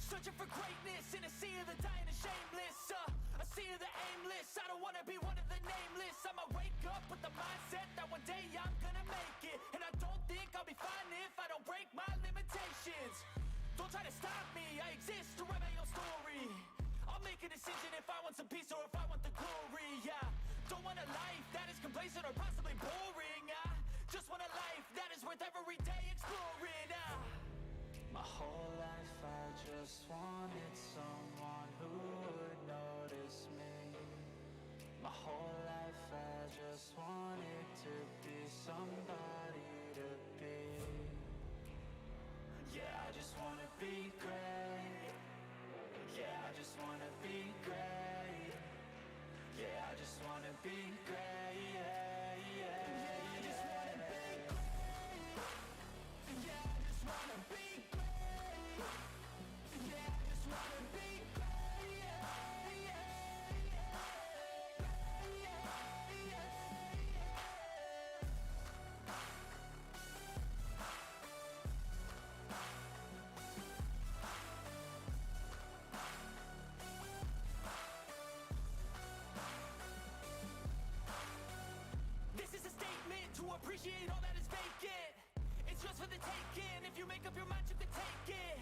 Searching for greatness in a sea of the dying and shameless, a sea of the aimless. I don't wanna be one of the nameless. I'ma wake up with the mindset that one day I'm gonna make it. And I don't think I'll be fine if I don't break my limitations. Don't try to stop me, I exist to write my own story. I'll make a decision if I want some peace or if I want the glory. Yeah, don't want a life that is complacent or possibly boring. I just want a life that is worth every day exploring. My whole life I just wanted someone who would notice me. My whole life I just wanted to be somebody to be. Yeah, I just wanna be great. Yeah, I just wanna be great. Yeah, I just wanna be great. Yeah, yeah, I just wanna be great. Yeah, I just wanna be great. Yeah, I just wanna be great. Yeah, yeah, yeah, yeah, yeah. This is a statement to appreciate all that is vacant. It's just for the taking. If you make up your mind, you can take it.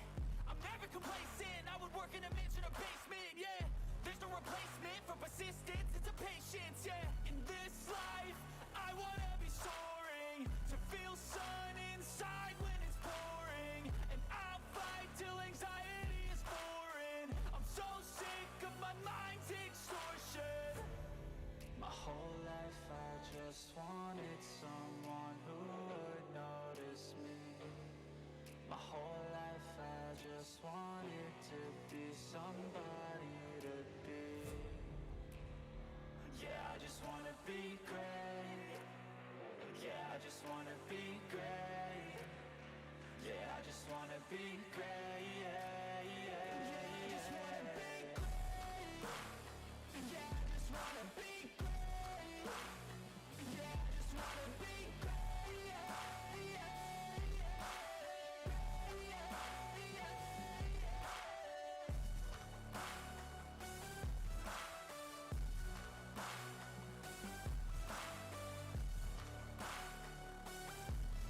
I'm never complacent. I would work in a mansion or basement. Yeah, there's no replacement for persistence. It's a patience. Yeah, in this life, I wanna be soaring, to feel sun inside when it's pouring, and I'll fight till anxiety is foreign. I'm so sick of my mind's extortion. My whole life I just wanted someone who would notice me. My whole life I just wanted to be somebody to be. Yeah, I just wanna be great. Yeah, I just wanna be great. Yeah, I just wanna be great. Yeah, yeah, Yeah, I just wanna be yeah. great. Yeah, I just wanna be great. Yeah, I just wanna be great. Yeah, yeah, yeah, yeah, yeah.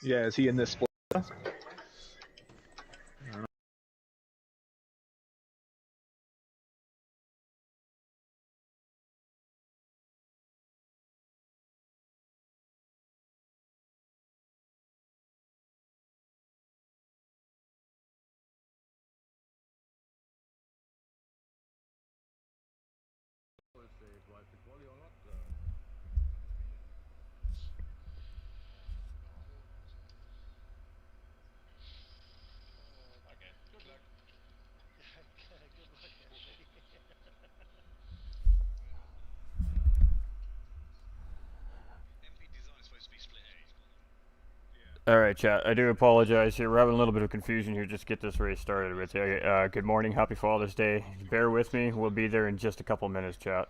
Yeah, is he in this split? Alright, chat. I do apologize here. We're having a little bit of confusion here. Just get this race started with you. Good morning. Happy Father's Day. Bear with me. We'll be there in just a couple minutes, chat.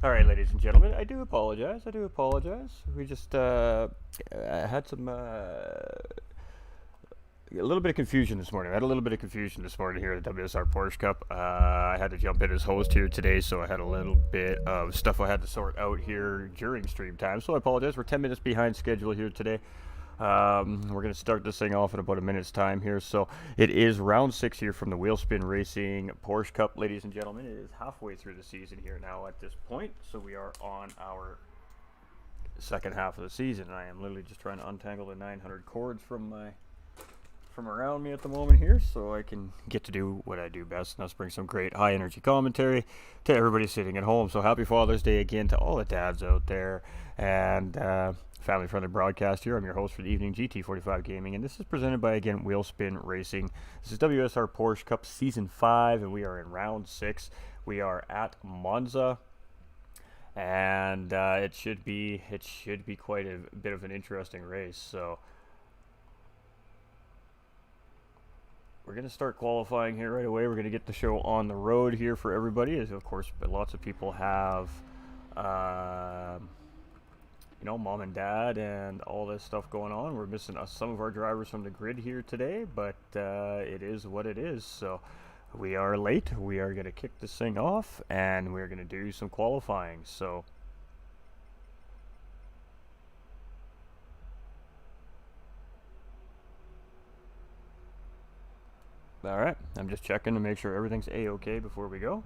Alright, ladies and gentlemen, I do apologize. We just had some a little bit of confusion this morning. I had a little bit of confusion this morning here at the WSR Porsche Cup. I had to jump in as host here today, so I had a little bit of stuff I had to sort out here during stream time. So I apologize. We're 10 minutes behind schedule here today. We're going to start this thing off in about a minute's time here. So it is round 6 here from the Wheelspin Racing Porsche Cup, ladies and gentlemen. It is halfway through the season here now at this point. So we are on our second half of the season. I am literally just trying to untangle the 900 cords from around me at the moment here, so I can get to do what I do best, and that's bring some great high energy commentary to everybody sitting at home. So happy Father's Day again to all the dads out there, and family friendly broadcast here. I'm your host for the evening, GT45 Gaming, and this is presented by, again, Wheelspin Racing. This is WSR Porsche Cup Season 5, and we are in round 6. We are at Monza, and it should be quite a bit of an interesting race. So we're going to start qualifying here right away. We're going to get the show on the road here for everybody, as of course lots of people have mom and dad and all this stuff going on. We're missing some of our drivers from the grid here today, but it is what it is. So we are late. We are going to kick this thing off, and we're going to do some qualifying. So all right, I'm just checking to make sure everything's a-okay before we go.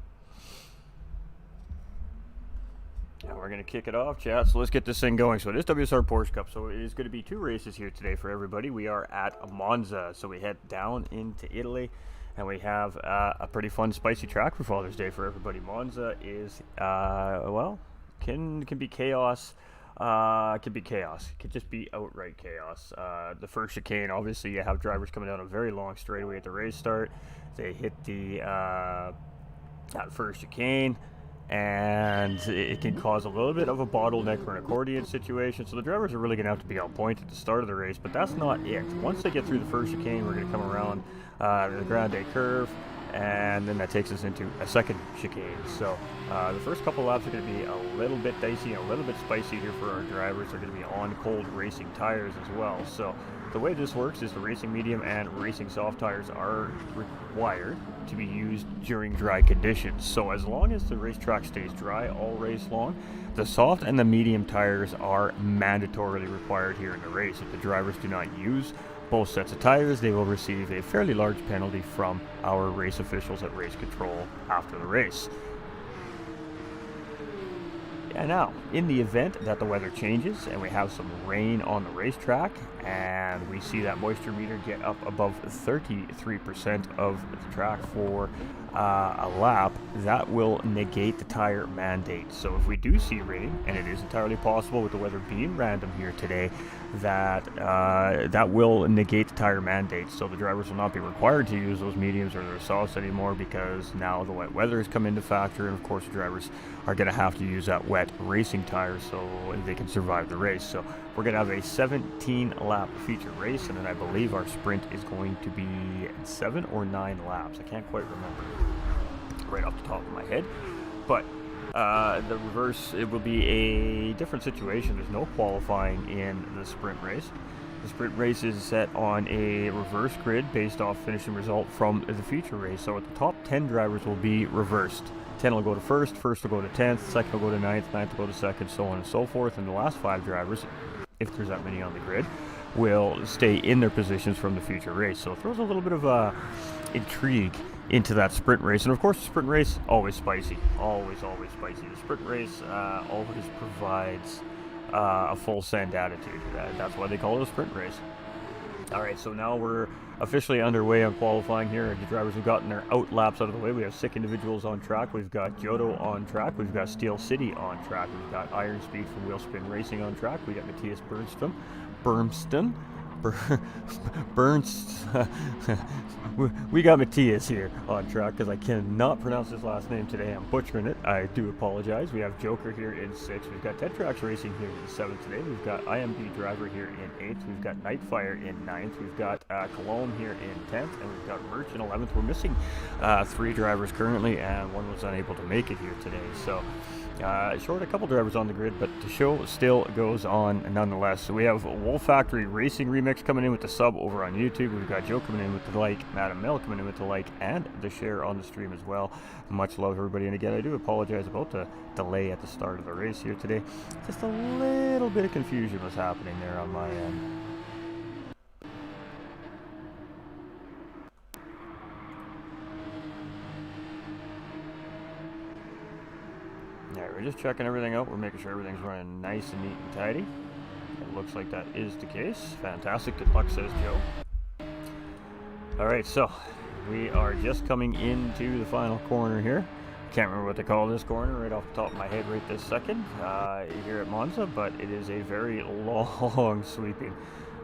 And we're going to kick it off, chat. So let's get this thing going. So it is WSR Porsche Cup. So it is going to be 2 races here today for everybody. We are at Monza. So we head down into Italy, and we have a pretty fun, spicy track for Father's Day for everybody. Monza is, can be chaos it could be chaos. It could just be outright chaos. The first chicane, obviously, you have drivers coming down a very long straightaway at the race start. They hit that first chicane, and it can cause a little bit of a bottleneck or an accordion situation. So the drivers are really going to have to be on point at the start of the race, but that's not it. Once they get through the first chicane, we're going to come around the Grande curve, and then that takes us into a second chicane. So the first couple laps are going to be a little bit dicey and a little bit spicy here for our drivers. They're going to be on cold racing tires as well. So the way this works is the racing medium and racing soft tires are required to be used during dry conditions. So as long as the racetrack stays dry all race long, the soft and the medium tires are mandatorily required here in the race. If the drivers do not use both sets of tires, they will receive a fairly large penalty from our race officials at race control after the race. And now, in the event that the weather changes and we have some rain on the racetrack and we see that moisture meter get up above 33% of the track for a lap, that will negate the tire mandate. So if we do see rain, and it is entirely possible with the weather being random here today, that will negate the tire mandate. So the drivers will not be required to use those mediums or their softs anymore, because now the wet weather has come into factor, and of course the drivers are going to have to use that wet racing tire so they can survive the race. So we're going to have a 17 lap feature race, and then I believe our sprint is going to be 7 or 9 laps. I can't quite remember right off the top of my head, but the reverse, it will be a different situation. There's no qualifying in the sprint race. The sprint race is set on a reverse grid based off finishing result from the feature race. So the top 10 drivers will be reversed. 10 will go to first, first will go to 10th, second will go to 9th, 9th will go to second, so on and so forth. And the last 5 drivers, if there's that many on the grid, will stay in their positions from the feature race. So it throws a little bit of intrigue into that sprint race. And of course the sprint race, always spicy, always spicy. The sprint race always provides a full send attitude. That's why they call it a sprint race. Alright, so now we're officially underway on qualifying here. The drivers have gotten their out laps out of the way. We have sick individuals on track. We've got Jodo on track. We've got Steel City on track. We've got Iron Speed from Wheel Spin Racing on track. We got Matthias Bermston. We got Matthias here on track, because I cannot pronounce his last name today. I'm butchering it. I do apologize. We have Joker here in 6th. We've got Tetrax Racing here in 7th today. We've got IMB Driver here in 8th. We've got Nightfire in 9th. We've got Cologne here in 10th. And we've got Merch in 11th. We're missing 3 drivers currently, and one was unable to make it here today. So short a couple drivers on the grid, but the show still goes on nonetheless. So we have Wolf Factory Racing Remix coming in with the sub over on YouTube. We've got Joe coming in with the like, Madam Mel coming in with the like, and the share on the stream as well. Much love, everybody. And again, I do apologize about the delay at the start of the race here today. Just a little bit of confusion was happening there on my end. Alright, we're just checking everything out. We're making sure everything's running nice and neat and tidy. It looks like that is the case. Fantastic. Good luck, says Joe. Alright, so we are just coming into the final corner here. Can't remember what they call this corner right off the top of my head right this second here at Monza, but it is a very long sweeping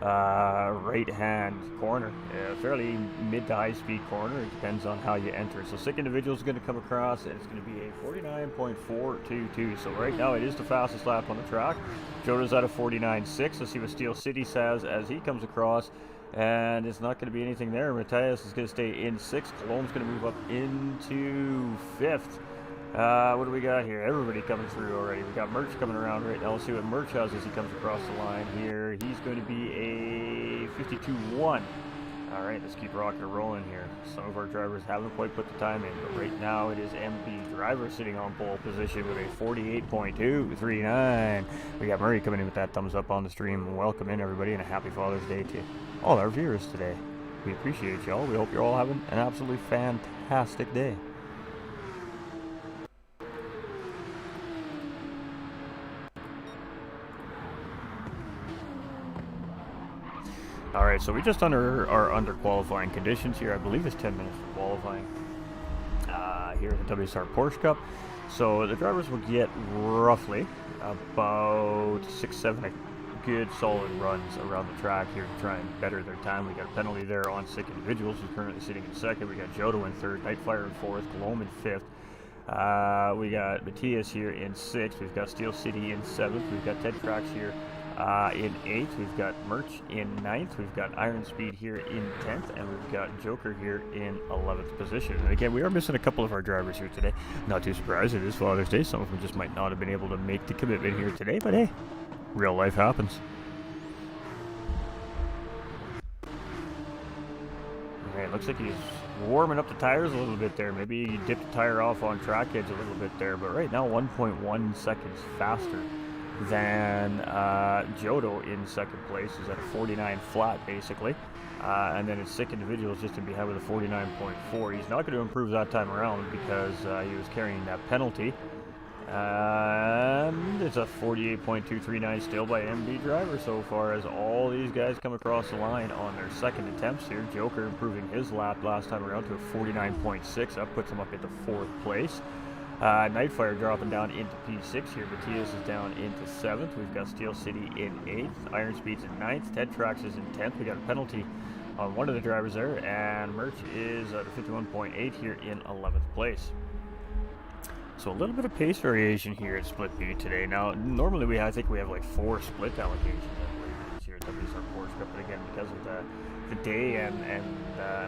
right-hand corner, fairly mid to high-speed corner. It depends on how you enter. So sick individual is going to come across, and it's going to be a 49.422. So right now it is the fastest lap on the track. Jodo's at a 49.6. Let's see what Steel City says as he comes across, and it's not going to be anything there. Matthias is going to stay in 6th. Cologne's going to move up into 5th. What do we got here? Everybody coming through already. We got Merch coming around right now. Let's see what Merch has as he comes across the line here. He's going to be a 52.1. Alright, let's keep rocking and rolling here. Some of our drivers haven't quite put the time in, but right now it is MB Driver sitting on pole position with a 48.239. We got Murray coming in with that thumbs up on the stream. Welcome in, everybody, and a happy Father's Day to all our viewers today. We appreciate y'all. We hope you're all having an absolutely fantastic day. Alright, so we just are under qualifying conditions here. I believe it's 10 minutes for qualifying. here at the WSR Porsche Cup. So the drivers will get roughly about 6-7 good solid runs around the track here to try and better their time. We got a penalty there on sick individuals, who's currently sitting in second. We got Jodo in third, Nightfire in fourth, Colomb in fifth. We got Matthias here in sixth. We've got Steel City in seventh. We've got Ted Trax here in eighth. We've got Merch in ninth. We've got Iron Speed here in 10th, and we've got Joker here in 11th position. And again, we are missing a couple of our drivers here today. Not too surprised, it is Father's Day. Some of them just might not have been able to make the commitment here today, but hey, real life happens. Alright, looks like he's warming up the tires a little bit there. Maybe he dipped the tire off on track edge a little bit there, but right now 1.1 seconds faster than Jodo in second place. Is at a 49 flat basically, and then his sick individual is just in behind with a 49.4. He's not going to improve that time around because he was carrying that penalty. And it's a 48.239 still by MB driver so far, as all these guys come across the line on their second attempts here. Joker improving his lap last time around to a 49.6. That puts him up into fourth place. Nightfire dropping down into P6 here. Matthias is down into 7th. We've got Steel City in 8th. Iron Speed's in 9th. Ted Trax is in 10th. We got a penalty on one of the drivers there. And Merch is at a 51.8 here in 11th place. So a little bit of pace variation here at Split B today. Now, normally I think we have like 4 split allocations here at WSR Porsche Cup. But again, because of the day and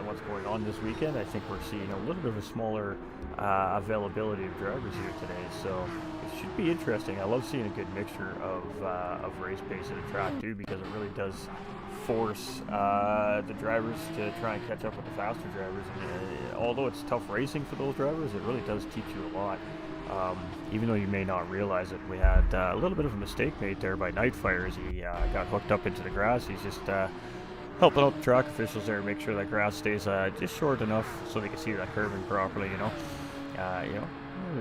what's going on this weekend, I think we're seeing a little bit of a smaller availability of drivers here today. So it should be interesting. I love seeing a good mixture of race pace at a track too, because it really does force the drivers to try and catch up with the faster drivers. And although it's tough racing for those drivers, it really does teach you a lot. Even though you may not realize it, we had a little bit of a mistake made there by Nightfire as he got hooked up into the grass. He's just helping out the track officials there, make sure that grass stays just short enough so they can see that curving properly.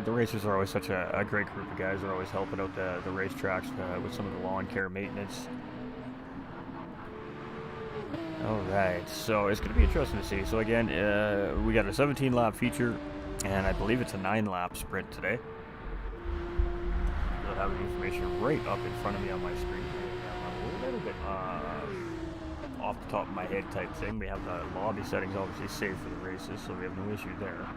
The racers are always such a great group of guys. They're always helping out the racetracks with some of the lawn care maintenance. Alright, so it's going to be interesting to see. So again, we got a 17 lap feature, and I believe it's a 9 lap sprint today. I have the information right up in front of me on my screen. I'm a little bit off the top of my head type thing. We have the lobby settings obviously saved for the races, so we have no issue there.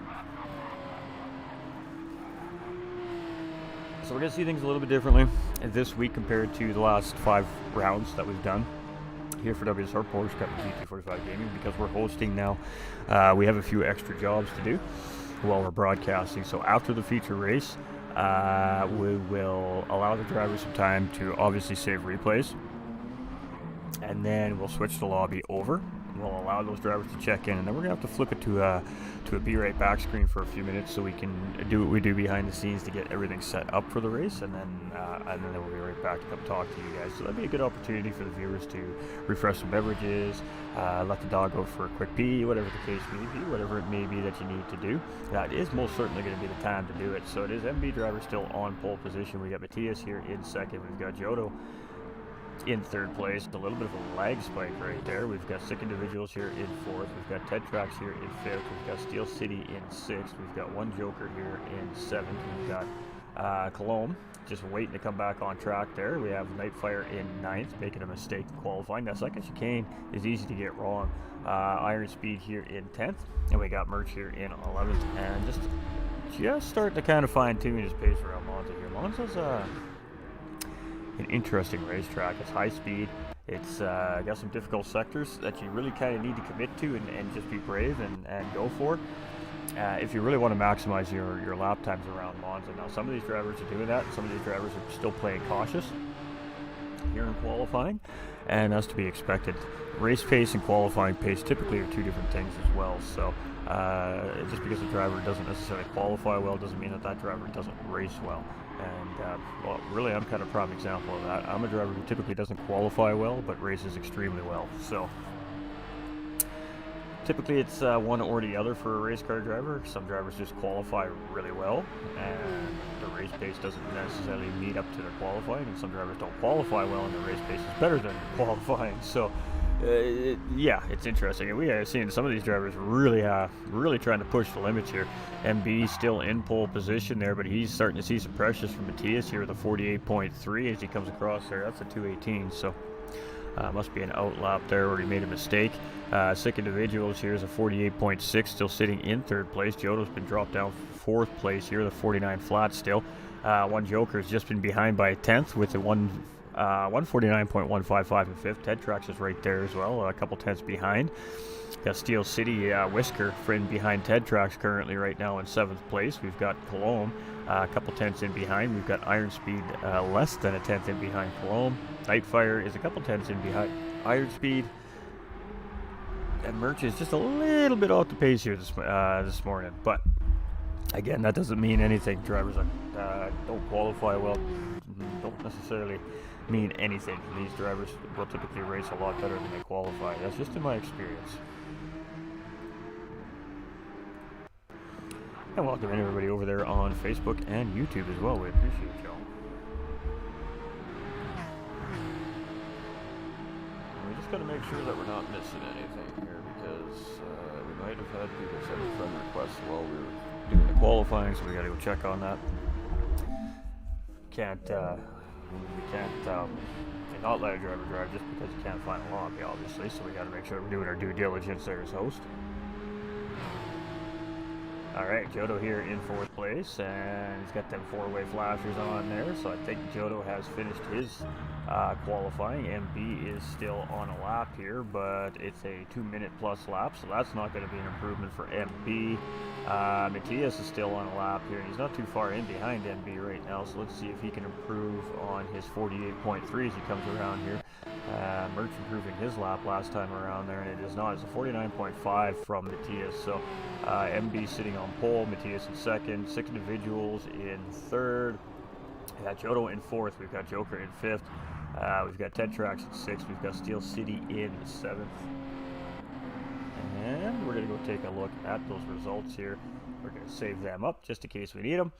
So we're going to see things a little bit differently this week compared to the last 5 rounds that we've done here for WSR Porsche Cup and GT45 Gaming, because we're hosting now. We have a few extra jobs to do while we're broadcasting. So after the feature race, we will allow the drivers some time to obviously save replays, and then we'll switch the lobby over. We'll allow those drivers to check in, and then we're gonna have to flip it to a Be Right Back screen for a few minutes so we can do what we do behind the scenes to get everything set up for the race, and then we'll be right back to come talk to you guys. So that'd be a good opportunity for the viewers to refresh some beverages, let the dog go for a quick pee, whatever the case may be, whatever it may be that you need to do. That is most certainly going to be the time to do it. So it is MB driver still on pole position. We got Matthias here in second. We've got Jodo in third place. A little bit of a lag spike right there. We've got sick individuals here in fourth. We've got Ted Trax here in fifth. We've got Steel City in sixth. We've got one Joker here in seventh. We've got Colomb just waiting to come back on track there. We have Nightfire in ninth, making a mistake in qualifying. That second chicane is easy to get wrong. Iron Speed here in 10th, and we got Merch here in 11th, and just starting to kind of fine-tune his pace around Monza here. Monza's an interesting racetrack. It's high speed. It's got some difficult sectors that you really kind of need to commit to and just be brave and go for. If you really want to maximize your lap times around Monza. Now, some of these drivers are doing that. Some of these drivers are still playing cautious here in qualifying, and that's to be expected. Race pace and qualifying pace typically are two different things as well. So just because a driver doesn't necessarily qualify well doesn't mean that driver doesn't race well. And really, I'm kind of a prime example of that. I'm a driver who typically doesn't qualify well, but races extremely well. So typically it's one or the other for a race car driver. Some drivers just qualify really well, and the race pace doesn't necessarily meet up to their qualifying, and some drivers don't qualify well, and the race pace is better than qualifying. So yeah, it's interesting. And we have seen some of these drivers really trying to push the limits here. MB still in pole position there, but he's starting to see some pressures from Matthias here with a 48.3 as he comes across there. That's a 218, so must be an outlap there where he made a mistake. Sick individuals here is a 48.6, still sitting in third place. Jodo's been dropped down fourth place here, the 49 flat still. One Joker has just been behind by a 10th with the 149.155 in fifth. Ted Trax is right there as well, a couple tenths behind. Got Steel City Whisker friend behind Ted Trax currently right now in seventh place. We've got Cologne a couple tenths in behind. We've got Iron Speed less than a tenth in behind Cologne. Nightfire is a couple tenths in behind Iron Speed. And Merch is just a little bit off the pace here this morning. But again, that doesn't mean anything. Drivers don't qualify well, don't necessarily mean anything. These drivers will typically race a lot better than they qualify. That's just in my experience. And welcome in everybody over there on Facebook and YouTube as well. We appreciate y'all. We just got to make sure that we're not missing anything here, because we might have had people send friend requests while we were doing the qualifying, so we got to go check on that. We can't not let a driver drive just because you can't find a lobby, obviously, so we got to make sure we're doing our due diligence there as host. Alright, Jodo here in fourth place, and he's got them four-way flashers on there, so I think Jodo has finished his qualifying. MB is still on a lap here, but it's a 2-minute plus lap, so that's not going to be an improvement for MB. Matthias is still on a lap here, and he's not too far in behind MB right now, so let's see if he can improve on his 48.3 as he comes around here. Merch improving his lap last time around there, and it is not. It's a 49.5 from Matthias, so MB sitting on pole, Matthias in second, 6 individuals in third. We got Jodo in fourth, we've got Joker in fifth, we've got Ted Trax in sixth, we've got Steel City in seventh. And we're going to go take a look at those results here. We're going to save them up just in case we need them.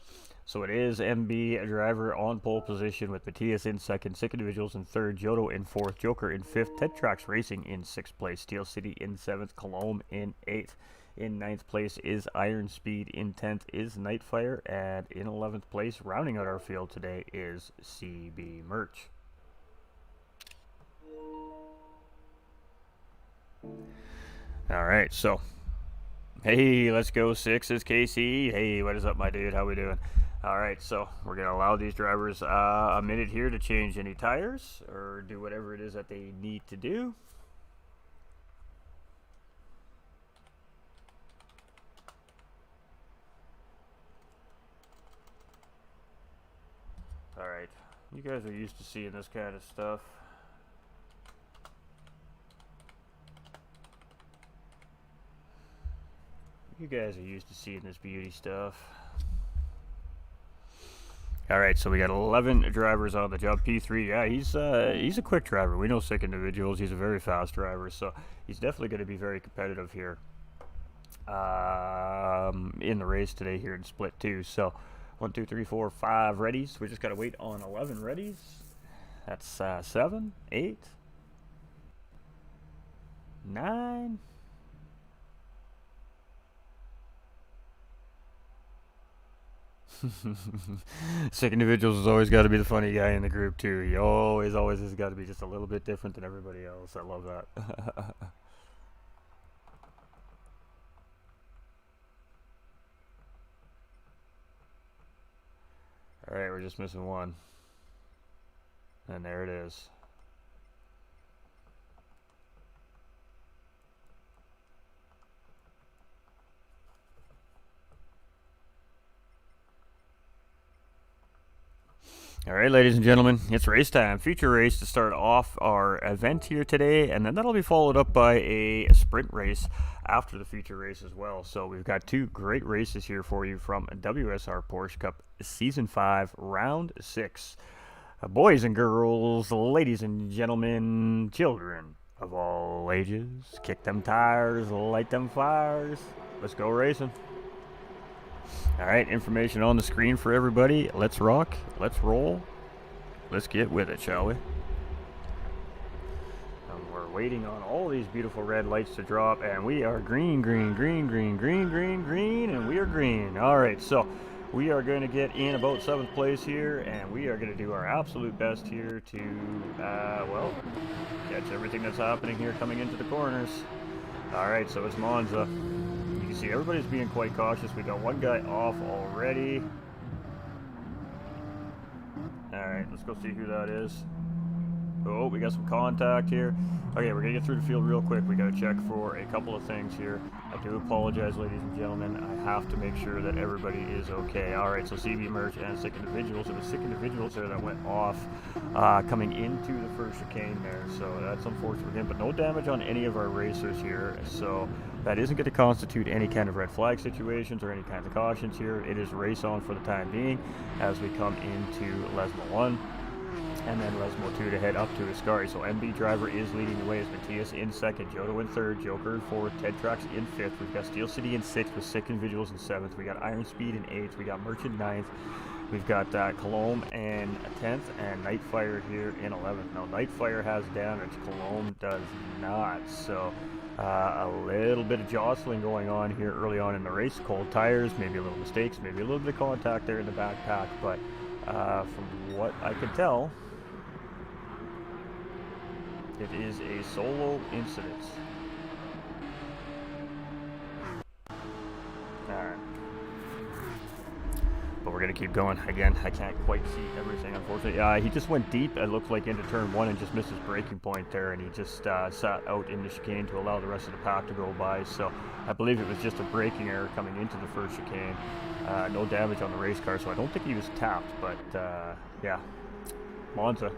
So it is MB, a driver on pole position with Matthias in second, 6 individuals in third, Jodo in fourth, Joker in fifth, Ted Trax Racing in sixth place, Steel City in seventh, Cologne in eighth. In ninth place is Iron Speed, in 10th is Nightfire, and in 11th place, rounding out our field today, is CB Merch. Alright, so, hey, let's go 6 is KC. Hey, what is up, my dude? How we doing? Alright, so we're going to allow these drivers a minute here to change any tires or do whatever it is that they need to do. Alright, you guys are used to seeing this kind of stuff. You guys are used to seeing this beauty stuff. Alright, so we got 11 drivers on the job. P3, yeah, he's a quick driver. We know sick individuals. He's a very fast driver, so he's definitely going to be very competitive here in the race today here in Split 2. So 1, 2, 3, 4, 5 readies. We just got to wait on 11 readies. That's 7, 8, 9. Sick individuals has always got to be the funny guy in the group too. He always has got to be just a little bit different than everybody else. I love that. Alright, we're just missing one. And there it is. Alright, ladies and gentlemen, it's race time. Feature race to start off our event here today, and then that'll be followed up by a sprint race after the feature race as well. So we've got 2 great races here for you from WSR Porsche Cup Season 5, Round 6. Boys and girls, ladies and gentlemen, children of all ages, kick them tires, light them fires. Let's go racing. Alright, information on the screen for everybody. Let's rock, let's roll, let's get with it, shall we? And we're waiting on all these beautiful red lights to drop, and we are green, green, green, green, green, green, green, and we are green. All right, so we are going to get in about 7th place here, and we are going to do our absolute best here to, well, catch everything that's happening here coming into the corners. All right, so it's Monza. You can see everybody's being quite cautious. We got one guy off already. All right, let's go see who that is. Oh, we got some contact here. Okay, we're going to get through the field real quick. We got to check for a couple of things here. I do apologize, ladies and gentlemen. I have to make sure that everybody is okay. All right, so CB merge and sick individuals. There were sick individuals there that went off coming into the first chicane there. So that's unfortunate for him, but no damage on any of our racers here. So that isn't going to constitute any kind of red flag situations or any kinds of cautions here. It is race on for the time being as we come into Lesmo 1. And then Lesmo 2 to head up to Ascari. So MB driver is leading the way as Matthias in 2nd, Jodo in 3rd, Joker in 4th, Ted Trax in 5th. We've got Steel City in 6th with Sick Individuals in 7th. We got Iron Speed in 8th. We got Merchant 9th. We've got Cologne in 10th and Nightfire here in 11th. Now Nightfire has damage, Cologne does not. So a little bit of jostling going on here early on in the race. Cold tires, maybe a little mistakes, maybe a little bit of contact there in the backpack. But from what I could tell, it is a solo incident. Alright. But we're going to keep going. Again, I can't quite see everything, unfortunately. He just went deep, it looked like, into turn 1 and just missed his braking point there, and he just sat out in the chicane to allow the rest of the pack to go by. So I believe it was just a braking error coming into the first chicane. No damage on the race car, so I don't think he was tapped, but yeah. Monza.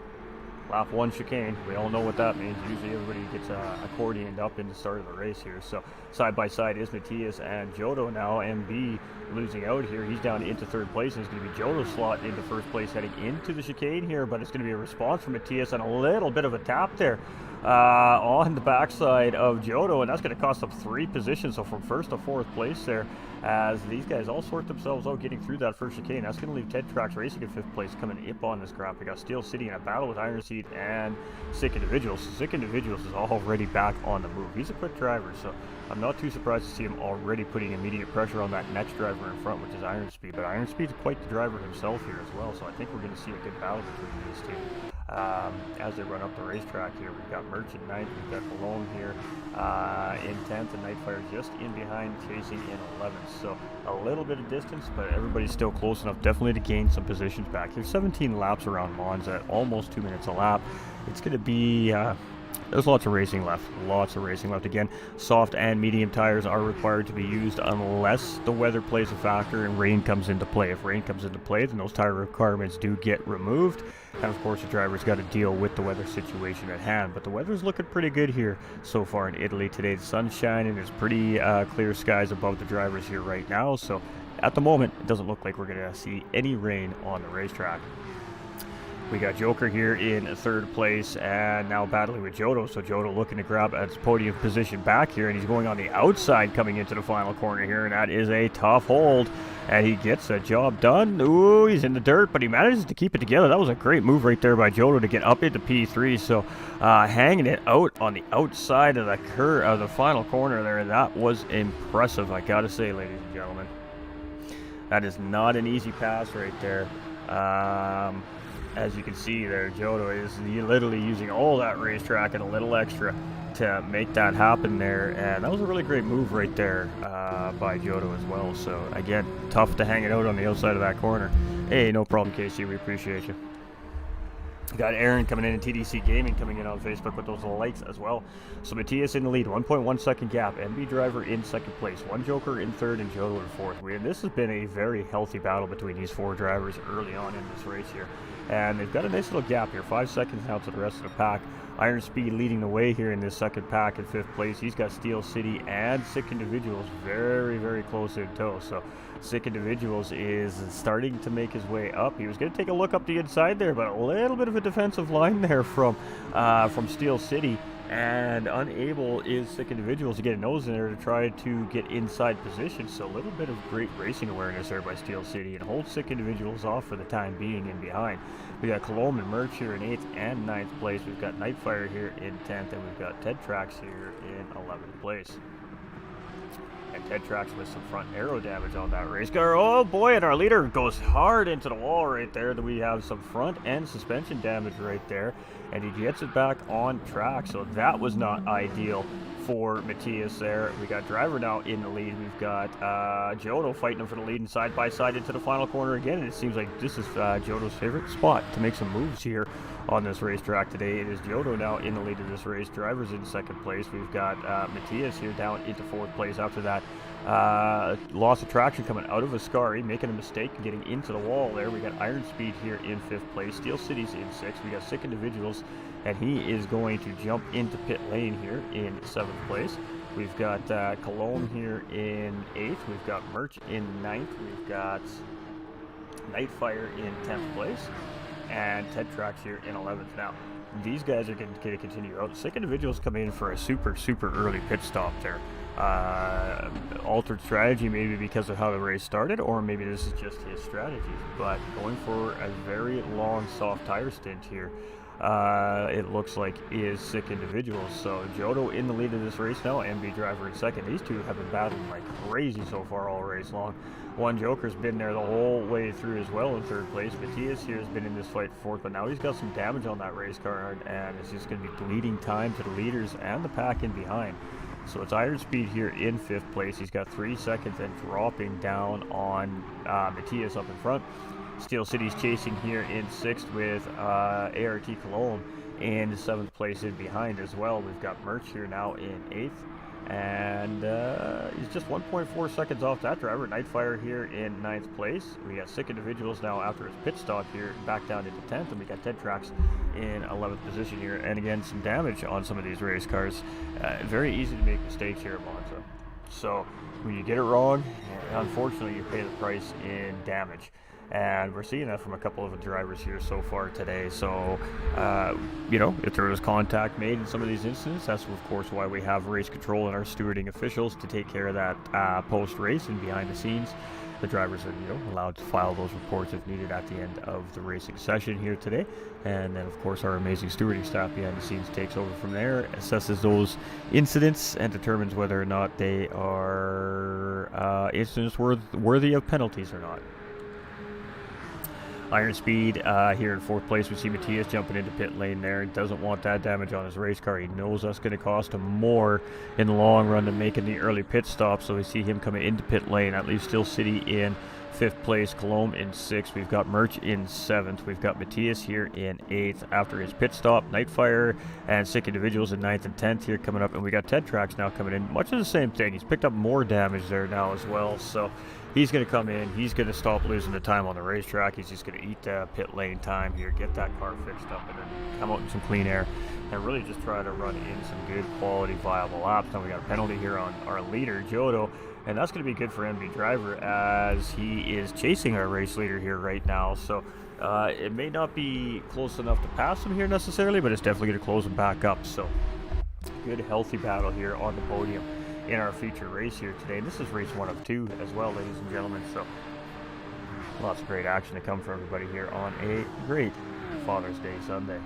Lap 1 chicane. We all know what that means. Usually everybody gets accordioned up in the start of the race here. So side by side is Matthias and Jodo now. MB losing out here. He's down into 3rd place. And it's going to be Jodo slot into 1st place heading into the chicane here. But it's going to be a response from Matthias and a little bit of a tap there on the backside of Jodo. And that's going to cost them 3 positions. So from 1st to 4th place there, as these guys all sort themselves out getting through that first chicane. That's going to leave Ted Trax Racing in 5th place coming up on this graph. We got Steel City in a battle with Iron Seed and Sick Individuals. Sick Individuals is already back on the move. He's a quick driver, so I'm not too surprised to see him already putting immediate pressure on that next driver in front, which is Iron Speed. But Iron Speed's quite the driver himself here as well, so I think we're going to see a good battle between these two. As they run up the racetrack here, we've got Merchant 9th, we've got Cologne here in 10th, and Nightfire just in behind, chasing in 11th. So a little bit of distance, but everybody's still close enough definitely to gain some positions back. There's 17 laps around Monza, almost 2 minutes a lap. It's going to be there's lots of racing left. Again, soft and medium tires are required to be used unless the weather plays a factor and rain comes into play. If rain comes into play, then those tire requirements do get removed. And of course, the driver's got to deal with the weather situation at hand. But the weather's looking pretty good here so far in Italy today. The sun's shining. There's pretty clear skies above the drivers here right now. So at the moment, it doesn't look like we're going to see any rain on the racetrack. We got Joker here in 3rd place and now battling with Jodo. So Jodo looking to grab his podium position back here, and he's going on the outside coming into the final corner here, and that is a tough hold, and he gets a job done. Ooh, he's in the dirt, but he manages to keep it together. That was a great move right there by Jodo to get up into P3. So hanging it out on the outside of the final corner there, and that was impressive, I gotta say, ladies and gentlemen. That is not an easy pass right there. As you can see there, Jodo is literally using all that racetrack and a little extra to make that happen there. And that was a really great move right there by Jodo as well. So, again, tough to hang it out on the outside of that corner. Hey, no problem, Casey. We appreciate you. Got Aaron coming in and TDC Gaming coming in on Facebook with those likes as well. So Matthias in the lead, 1.1 second gap. MB driver in 2nd place, one Joker in 3rd and Jodo in 4th. This has been a very healthy battle between these 4 drivers early on in this race here. And they've got a nice little gap here, 5 seconds now to the rest of the pack. Iron Speed leading the way here in this 2nd pack in 5th place. He's got Steel City and Sick Individuals very, very close in tow. So Sick Individuals is starting to make his way up. He was going to take a look up the inside there, but a little bit of a defensive line there from Steel City. and unable is Sick Individuals to get a nose in there to try to get inside position. So a little bit of great racing awareness there by Steel City, and hold Sick Individuals off for the time being in behind. We got Cologne and Merch here in 8th and 9th place. We've got Nightfire here in 10th, and we've got Ted Trax here in 11th place. And Ted Trax with some front aero damage on that race car. Oh boy, and our leader goes hard into the wall right there. Then we have some front end suspension damage right there, and he gets it back on track. So that was not ideal for Matthias there. We got driver now in the lead. We've got Jodo fighting him for the lead, and side by side into the final corner again. And it seems like this is Jodo's favorite spot to make some moves here on this racetrack today. It is Jodo now in the lead of this race. Driver's in 2nd place. We've got Matthias here down into 4th place after that loss of traction coming out of Ascari, making a mistake and getting into the wall there. We got Iron Speed here in 5th place. Steel City's in 6th. We got Sick Individuals, and he is going to jump into pit lane here in 7th place. We've got Cologne here in 8th. We've got Merch in 9th. We've got Nightfire in 10th place. And Ted Trax here in 11th. Now, these guys are going to continue out. Sick Individuals come in for a super early pit stop there. Altered strategy maybe because of how the race started, or maybe this is just his strategy. But going for a very long soft tire stint here, it looks like is Sick Individuals. So Jodo in the lead of this race now, MB driver in 2nd. These two have been battling like crazy so far all race long. One Joker's been there the whole way through as well in 3rd place. Matthias here has been in this fight 4th, but now he's got some damage on that race car, and it's just going to be bleeding time to the leaders and the pack in behind. So it's Iron Speed here in 5th place. He's got 3 seconds and dropping down on Matthias up in front. Steel City's chasing here in 6th with ART Cologne in 7th place in behind as well. We've got Merch here now in 8th, and he's just 1.4 seconds off that driver. Nightfire here in 9th place. We got Sick Individuals now after his pit stop here back down into 10th, and we got Ted Trax in 11th position here. And again, some damage on some of these race cars. Very easy to make mistakes here at Monza. So when you get it wrong, unfortunately you pay the price in damage. And we're seeing that from a couple of the drivers here so far today. So, you know, if there was contact made in some of these incidents, that's of course why we have race control and our stewarding officials to take care of that post-race and behind the scenes. The drivers are, you know, allowed to file those reports if needed at the end of the racing session here today. And then, of course, our amazing stewarding staff behind the scenes takes over from there, assesses those incidents, and determines whether or not they are incidents worthy of penalties or not. Iron Speed here in 4th place. We see Matthias jumping into pit lane there. Doesn't want that damage on his race car. He knows that's going to cost him more in the long run than making the early pit stop. So we see him coming into pit lane. That leaves Steel City in 5th place. Cologne in 6th. We've got Merch in 7th. We've got Matthias here in 8th after his pit stop. Nightfire and Sick Individuals in 9th and 10th here coming up. And we got Ted Trax now coming in. Much of the same thing. He's picked up more damage there now as well. So he's going to come in. He's going to stop losing the time on the racetrack. He's just going to eat the pit lane time here, get that car fixed up, and then come out in some clean air and really just try to run in some good quality, viable laps. Now we got a penalty here on our leader, Jodo, and that's going to be good for MB Driver as he is chasing our race leader here right now. So it may not be close enough to pass him here necessarily, but it's definitely going to close him back up. So good, healthy battle here on the podium in our feature race here today. And this is race 1 of 2 as well, ladies and gentlemen. So lots of great action to come for everybody here on a great Father's Day Sunday.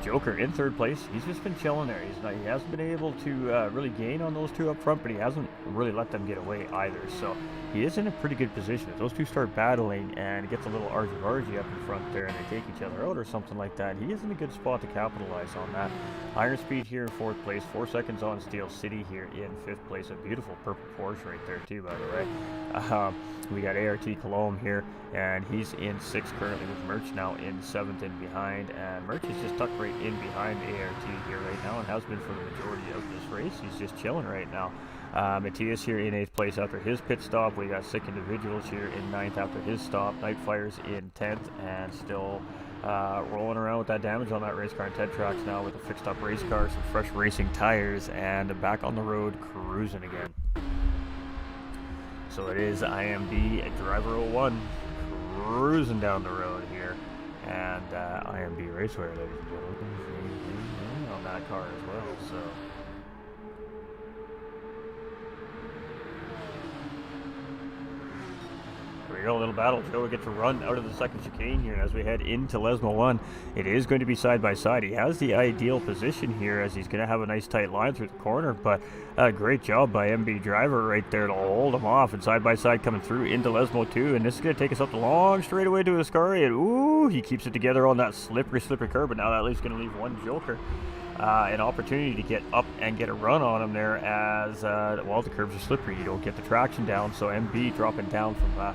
Joker in 3rd place. He's just been chilling there. He hasn't been able to really gain on those two up front, but he hasn't really let them get away either. So he is in a pretty good position. If those two start battling and it gets a little argy-bargy up in front there and they take each other out or something like that, he is in a good spot to capitalize on that. Iron Speed here in 4th place. 4 seconds on Steel City here in 5th place. A beautiful purple Porsche right there too, by the way. We got ART Cologne here, and he's in 6th currently with Merch now in 7th and behind. And Merch is just tucked right in behind ART here right now and has been for the majority of this race. He's just chilling right now. Matthias here in 8th place after his pit stop. We got Sick Individuals here in 9th after his stop. Nightfire's in 10th and still rolling around with that damage on that race car. And Ted Trax now with a fixed up race car, some fresh racing tires, and back on the road cruising again. So it is IMB at driver 01 cruising down the road here and IMB Raceway, ladies and gentlemen, on that car as well. So. Here we go, a little battle. Joe will get to run out of the second chicane here, and as we head into Lesmo 1, it is going to be side by side. He has the ideal position here as he's going to have a nice tight line through the corner, but a great job by MB Driver right there to hold him off, and side by side coming through into Lesmo 2, and this is going to take us up the long straightaway to Ascari, and ooh, he keeps it together on that slippery curb, but now that leaves going to leave one joker. An opportunity to get up and get a run on him there as, well, the curbs are slippery. You don't get the traction down, so MB dropping down from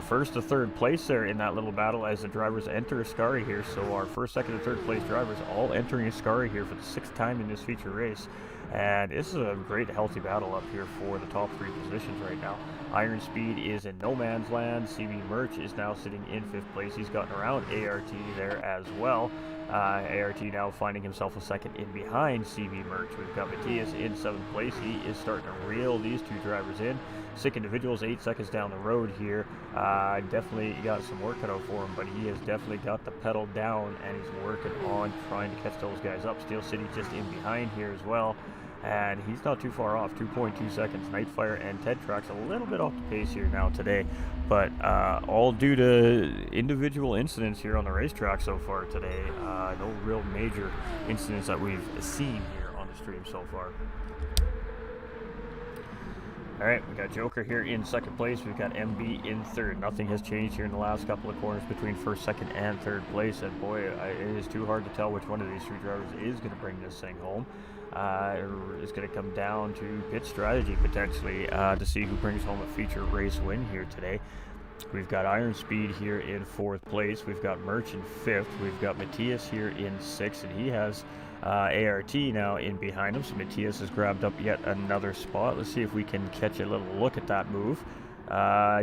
first to third place there in that little battle as the drivers enter Ascari here. So our first, second, and third place drivers all entering Ascari here for the 6th time in this feature race. And this is a great healthy battle up here for the top 3 positions right now. Iron Speed is in no man's land. CB Merch is now sitting in 5th place. He's gotten around ART there as well. ART now finding himself a second in behind CB Merch. We've got Matthias in 7th place. He is starting to reel these 2 drivers in. Sick Individuals 8 seconds down the road here. Definitely got some work cut out for him, but he has definitely got the pedal down and he's working on trying to catch those guys up. Steel City just in behind here as well. And he's not too far off, 2.2 seconds. Nightfire and Ted Track's a little bit off the pace here now today, but all due to individual incidents here on the racetrack so far today. No real major incidents that we've seen here on the stream so far. All right, we got Joker here in 2nd place. We've got MB in 3rd. Nothing has changed here in the last couple of corners between 1st, 2nd, and 3rd place. And boy, it is too hard to tell which one of these 3 drivers is going to bring this thing home. It's going to come down to pit strategy potentially to see who brings home a feature race win here today. We've got Iron Speed here in 4th place. We've got Merch in 5th. We've got Matthias here in 6th, and he has ART now in behind him. So Matthias has grabbed up yet another spot. Let's see if we can catch a little look at that move.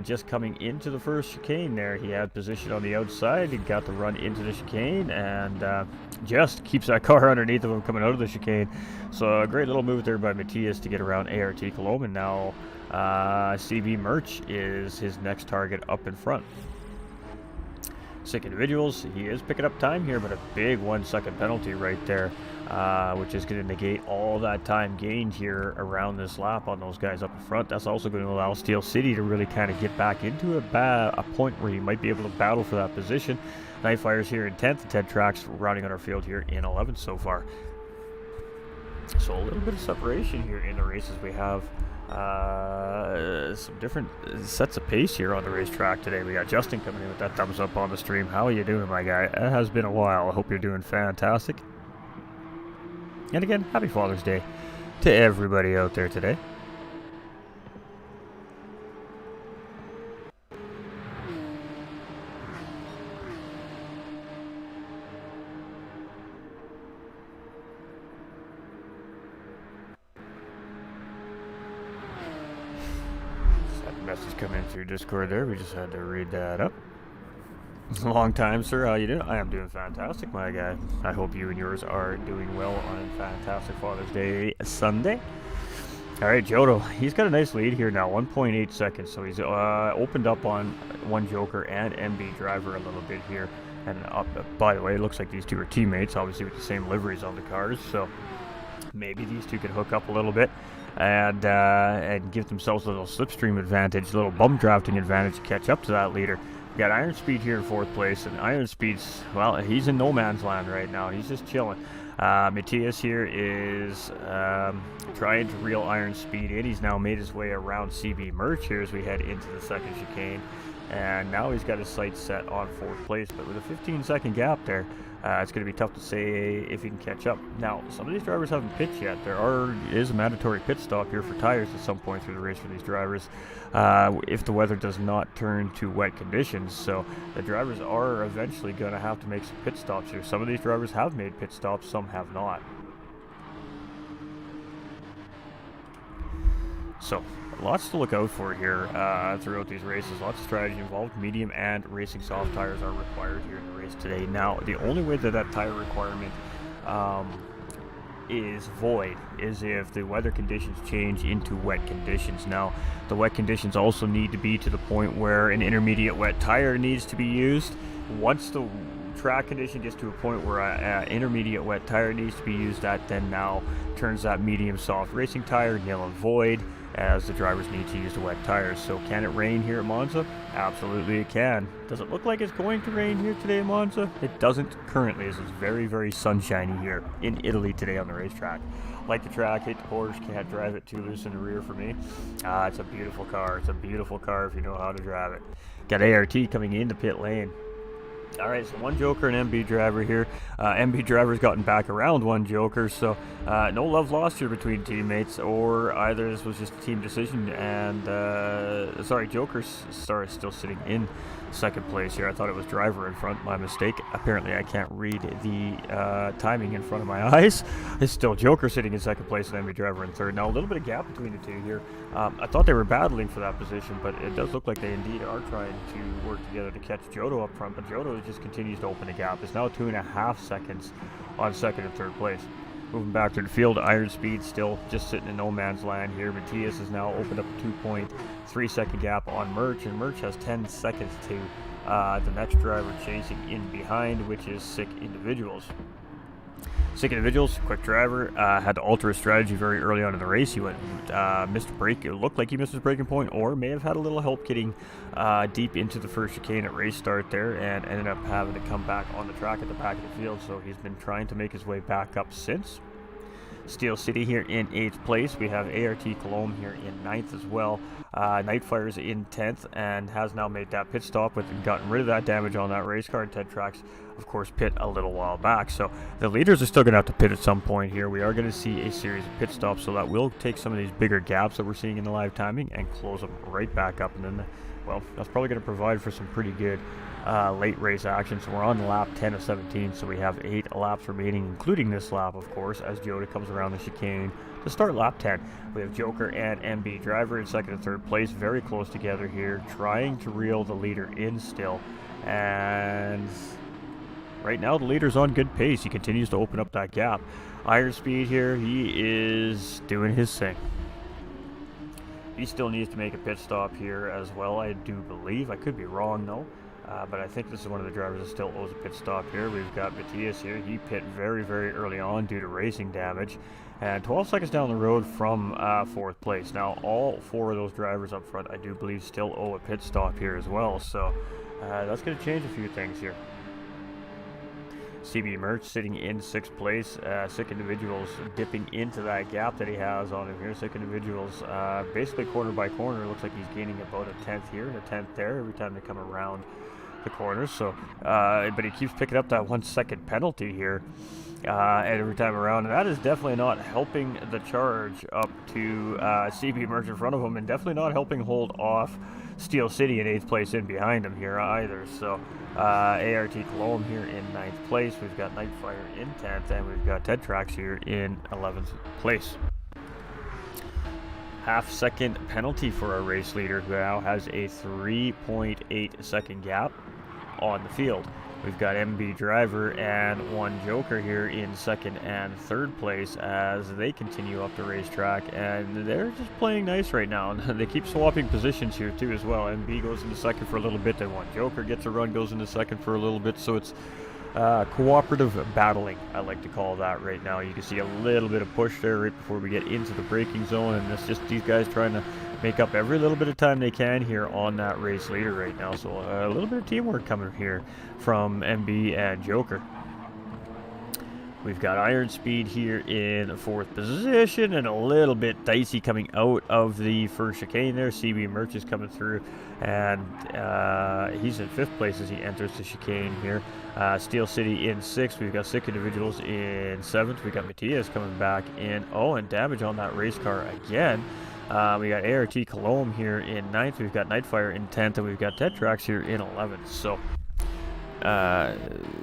Just coming into the first chicane there, he had position on the outside. He got the run into the chicane and just keeps that car underneath of him coming out of the chicane. So a great little move there by Matthias to get around ART Colom, and now CB Merch is his next target up in front. Sick Individuals, he is picking up time here, but a big 1-second penalty right there, which is going to negate all that time gained here around this lap on those guys up in front. That's also going to allow Steel City to really kind of get back into a point where he might be able to battle for that position. Nightfire's here in 10th, and Ted Track's rounding out our field here in 11th so far. So a little bit of separation here in the races. We have some different sets of pace here on the racetrack today. We got Justin coming in with that thumbs up on the stream. How are you doing, my guy? It has been a while. I hope you're doing fantastic. And again, happy Father's Day to everybody out there today. Message come in through Discord there. We just had to read that up. Long time, sir. How you doing? I am doing fantastic, my guy. I hope you and yours are doing well on a fantastic Father's Day Sunday. All right, Jodo. He's got a nice lead here now, 1.8 seconds. So he's opened up on one Joker and MB Driver a little bit here. And by the way, it looks like these 2 are teammates, obviously with the same liveries on the cars. So maybe these 2 could hook up a little bit and give themselves a little slipstream advantage, a little bum drafting advantage to catch up to that leader. We got Iron Speed here in 4th place, and Iron Speed's, well, he's in no man's land right now. He's just chilling. Matthias here is trying to reel Iron Speed in. He's now made his way around CB Merch here as we head into the second chicane, and now he's got his sights set on 4th place, but with a 15-second gap there, it's going to be tough to say if he can catch up. Now, some of these drivers haven't pitched yet. There is a mandatory pit stop here for tires at some point through the race for these drivers if the weather does not turn to wet conditions. So the drivers are eventually going to have to make some pit stops here. Some of these drivers have made pit stops, some have not. So lots to look out for here throughout these races. Lots of strategy involved. Medium and racing soft tires are required here in the race today. Now, the only way that tire requirement is void is if the weather conditions change into wet conditions. Now, the wet conditions also need to be to the point where an intermediate wet tire needs to be used, Once the track condition gets to a point where intermediate wet tire needs to be used, that then now turns that medium soft racing tire null and void, as the drivers need to use the wet tires. So can it rain here at Monza? Absolutely it can. Does it look like it's going to rain here today in Monza? It doesn't currently, as it's very, very sunshiny here in Italy today on the racetrack. Like the track, hate the Porsche, can't drive it too loose in the rear for me. It's a beautiful car. It's a beautiful car if you know how to drive it. Got ART coming into pit lane. Alright, so one Joker and MB driver here. MB driver's gotten back around one Joker, so no love lost here between teammates, or either this was just a team decision. And Joker's still sitting in second place here. I thought it was driver in front, my mistake. Apparently I can't read the timing in front of my eyes. It's still Joker sitting in second place and MB driver in third. Now a little bit of gap between the two here. I thought they were battling for that position, but it does look like they indeed are trying to work together to catch Jodo up front, but Jodo just continues to open the gap. It's now 2.5 seconds on second and third place. Moving back to the field, Iron Speed still just sitting in no man's land here. Matthias has now opened up a 2.3 second gap on Merch, and Merch has 10 seconds to the next driver chasing in behind, which is Sick Individuals. Sick Individuals, quick driver, had to alter his strategy very early on in the race. He missed a break. It looked like he missed his braking point, or may have had a little help getting deep into the first chicane at race start there, and ended up having to come back on the track at the back of the field. So he's been trying to make his way back up since. Steel City here in 8th place. We have ART Cologne here in 9th as well. Nightfire's in 10th and has now made that pit stop with gotten rid of that damage on that race car. And Ted Trax, of course, pit a little while back. So the leaders are still going to have to pit at some point here. We are going to see a series of pit stops, so that will take some of these bigger gaps that we're seeing in the live timing and close them right back up. And then, well, that's probably going to provide for some pretty good late race action. So we're on lap 10 of 17, so we have 8 laps remaining, including this lap, of course, as Joda comes around the chicane to start lap 10. We have Joker and MB driver in second and third place, very close together here, trying to reel the leader in still. And right now the leader's on good pace. He continues to open up that gap. Iron Speed here, he is doing his thing. He still needs to make a pit stop here as well, I do believe. I could be wrong though. But I think this is one of the drivers that still owes a pit stop here. We've got Matthias here. He pit very, very early on due to racing damage. And 12 seconds down the road from 4th place. Now, all 4 of those drivers up front, I do believe, still owe a pit stop here as well. So that's going to change a few things here. CB Merch sitting in 6th place. Sick Individuals dipping into that gap that he has on him here. Sick Individuals basically corner by corner. Looks like he's gaining about a 10th here and a 10th there every time they come around the corners. So, but he keeps picking up that 1 second penalty here every time around. And that is definitely not helping the charge up to CB Merch in front of him, and definitely not helping hold off Steel City in 8th place in behind him here either. So ART Cologne here in 9th place. We've got Nightfire in 10th, and we've got Ted Trax here in 11th place. Half-second penalty for our race leader, who now has a 3.8 second gap on the field. We've got MB driver and 1 Joker here in 2nd and 3rd place as they continue up the racetrack, and they're just playing nice right now. And they keep swapping positions here too as well. MB goes into 2nd for a little bit, then 1 Joker gets a run, goes into 2nd for a little bit. So it's cooperative battling, I like to call that right now. You can see a little bit of push there right before we get into the braking zone, and it's just these guys trying to make up every little bit of time they can here on that race leader right now. So a little bit of teamwork coming here from MB and Joker. We've got Iron Speed here in 4th position, and a little bit dicey coming out of the first chicane there. CB Merch is coming through, and he's in 5th place as he enters the chicane here. Steel City in 6th. We've got Sick Individuals in 7th. We've got Matthias coming back in. Oh, and damage on that race car again. We got ART Cologne here in 9th. We've got Nightfire in 10th, and we've got Tetrax here in 11th. So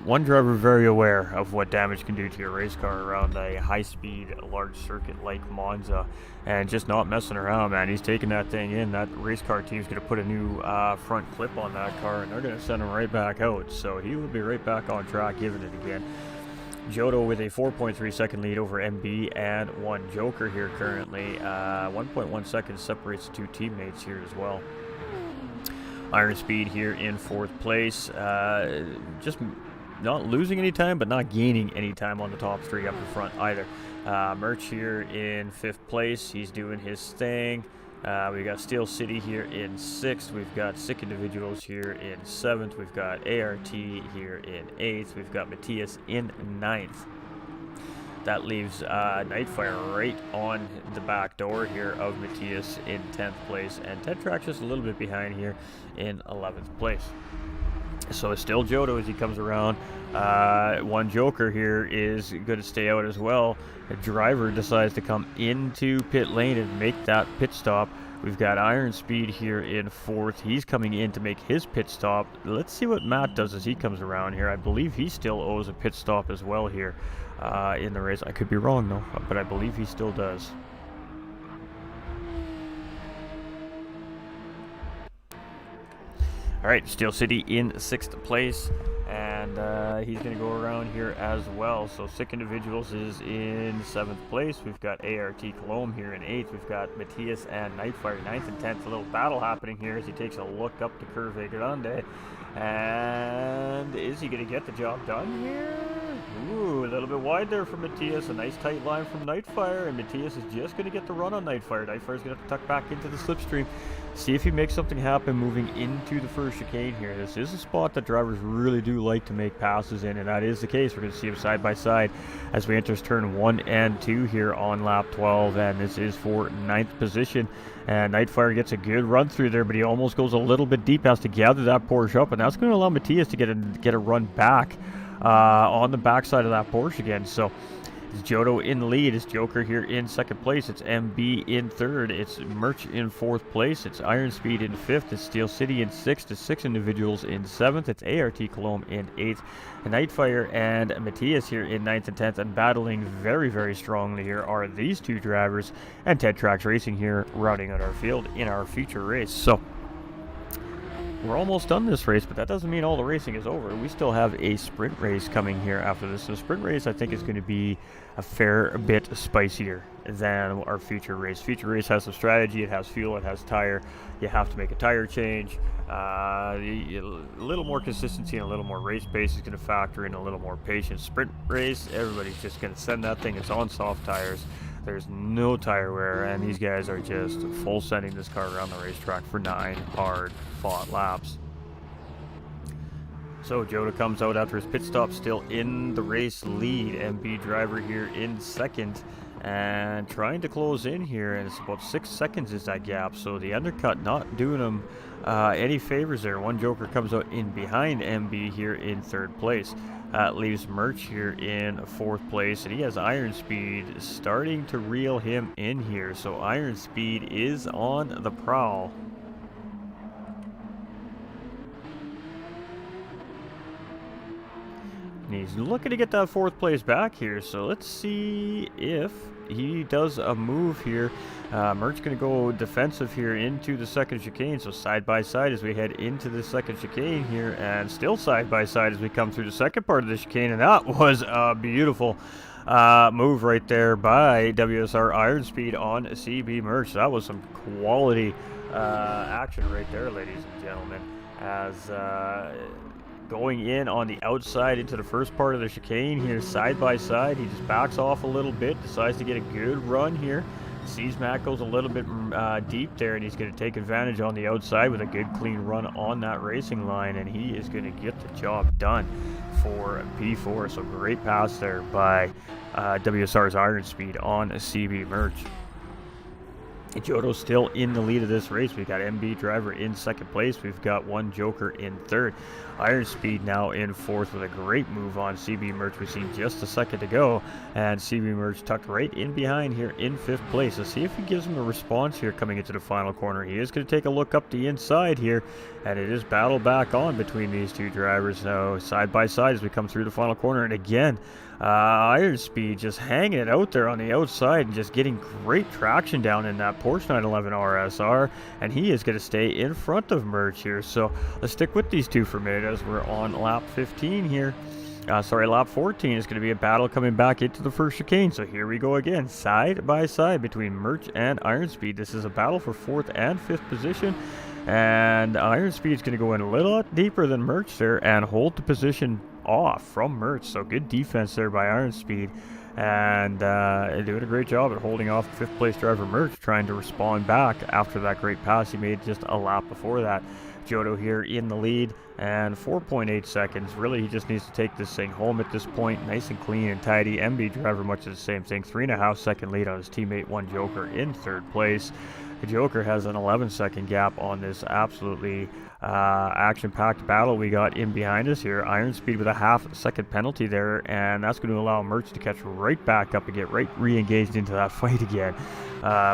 one driver very aware of what damage can do to your race car around a high-speed, large circuit like Monza, and just not messing around, man. He's taking that thing in. That race car team's going to put a new front clip on that car, and they're going to send him right back out. So he will be right back on track, giving it again. Jodo with a 4.3 second lead over MB and 1 Joker here currently. 1.1 seconds separates the 2 teammates here as well. Iron Speed here in 4th place. Just not losing any time, but not gaining any time on the top 3 up in front either. Merch here in 5th place. He's doing his thing. We've got Steel City here in 6th. We've got Sick Individuals here in 7th. We've got ART here in 8th. We've got Matthias in 9th. That leaves Nightfire right on the back door here of Matthias in 10th place. And Ted Track's just a little bit behind here in 11th place. So it's still Jodo as he comes around. One Joker here is going to stay out as well. A driver decides to come into pit lane and make that pit stop. We've got Iron Speed here in 4th. He's coming in to make his pit stop. Let's see what Matt does as he comes around here. I believe he still owes a pit stop as well here in the race. I could be wrong though, but I believe he still does. All right, Steel City in 6th place, and he's going to go around here as well. So Sick Individuals is in 7th place. We've got ART Cologne here in 8th. We've got Matthias and Nightfire 9th and 10th. A little battle happening here as he takes a look up to Curve Grande. And is he going to get the job done here? Ooh, a little bit wide there for Matthias. A nice tight line from Nightfire, and Matthias is just going to get the run on Nightfire. Nightfire's going to have to tuck back into the slipstream. See if he makes something happen moving into the first chicane here. This is a spot that drivers really do like to make passes in, and that is the case. We're going to see them side by side as we enter turn 1 and 2 here on lap 12, and this is for 9th position. And Nightfire gets a good run through there, but he almost goes a little bit deep, has to gather that Porsche up, and that's going to allow Matthias to get a run back on the backside of that Porsche again. So it's Jodo in the lead. It's Joker here in 2nd place. It's MB in 3rd. It's Merch in 4th place. It's Iron Speed in 5th. It's Steel City in 6th. It's Six Individuals in 7th. It's ART Cologne in 8th. And Nightfire and Matthias here in 9th and 10th. And battling very, very strongly here are these two drivers. And Ted Trax Racing here rounding out our field in our feature race. So we're almost done this race, but that doesn't mean all the racing is over. We still have a sprint race coming here after this. So sprint race, I think, is going to be a fair bit spicier than our feature race. Feature race has some strategy. It has fuel. It has tire. You have to make a tire change. A little more consistency and a little more race pace is going to factor in, a little more patience. Sprint race, everybody's just going to send that thing. It's on soft tires. There's no tire wear, and these guys are just full sending this car around the racetrack for 9 hard-fought laps. So Joda comes out after his pit stop, still in the race lead. MB driver here in 2nd, and trying to close in here, and it's about 6 seconds is that gap. So the undercut not doing him any favors there. One Joker comes out in behind MB here in 3rd place. Leaves Merch here in 4th place, and he has Iron Speed starting to reel him in here. So Iron Speed is on the prowl. And he's looking to get that 4th place back here. So let's see if he does a move here. Merch going to go defensive here into the 2nd chicane. So side by side as we head into the 2nd chicane here, and still side by side as we come through the 2nd part of the chicane. And that was a beautiful move right there by WSR Iron Speed on CB Merch. That was some quality action right there, ladies and gentlemen. As going in on the outside into the first part of the chicane here, side by side, he just backs off a little bit, decides to get a good run here. Sees Matt goes a little bit deep there, and he's going to take advantage on the outside with a good clean run on that racing line, and he is going to get the job done for P4. So great pass there by WSR's Iron Speed on CB Merch. Jodo's still in the lead of this race. We've got MB driver in 2nd place. We've got one Joker in 3rd. Iron Speed now in 4th with a great move on CB Merch. We've seen just a second to go, and CB Merch tucked right in behind here in 5th place. Let's see if he gives him a response here coming into the final corner. He is going to take a look up the inside here, and it is battle back on between these two drivers. So side by side as we come through the final corner, and again, Iron Speed just hanging it out there on the outside and just getting great traction down in that Porsche 911 RSR, and he is going to stay in front of Merch here. So let's stick with these two for a minute as we're on lap 15 here. Lap 14 is going to be a battle coming back into the first chicane. So here we go again, side by side between Merch and Iron Speed. This is a battle for 4th and 5th position. And Iron Speed's going to go in a little deeper than Merch there and hold the position off from Merch. So good defense there by Iron Speed. And doing a great job at holding off 5th place driver Merch, trying to respond back after that great pass he made just a lap before that. Jodo here in the lead, and 4.8 seconds. Really, he just needs to take this thing home at this point. Nice and clean and tidy. MB driver, much of the same thing. 3.5 second lead on his teammate, One Joker, in 3rd place. The Joker has an 11-second gap on this absolutely action-packed battle we got in behind us here. Iron Speed with a half-second penalty there, and that's going to allow Merch to catch right back up and get right re-engaged into that fight again.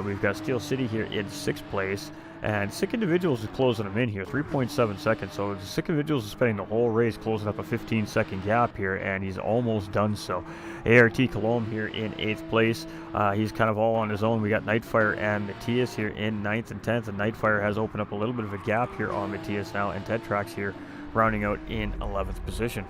We've got Steel City here in 6th place. And Sick Individuals is closing him in here, 3.7 seconds. So the Sick Individuals is spending the whole race closing up a 15-second gap here, and he's almost done so. ART Cologne here in 8th place. He's kind of all on his own. We got Nightfire and Matthias here in 9th and 10th, and Nightfire has opened up a little bit of a gap here on Matthias now, and Tetrax here rounding out in 11th position.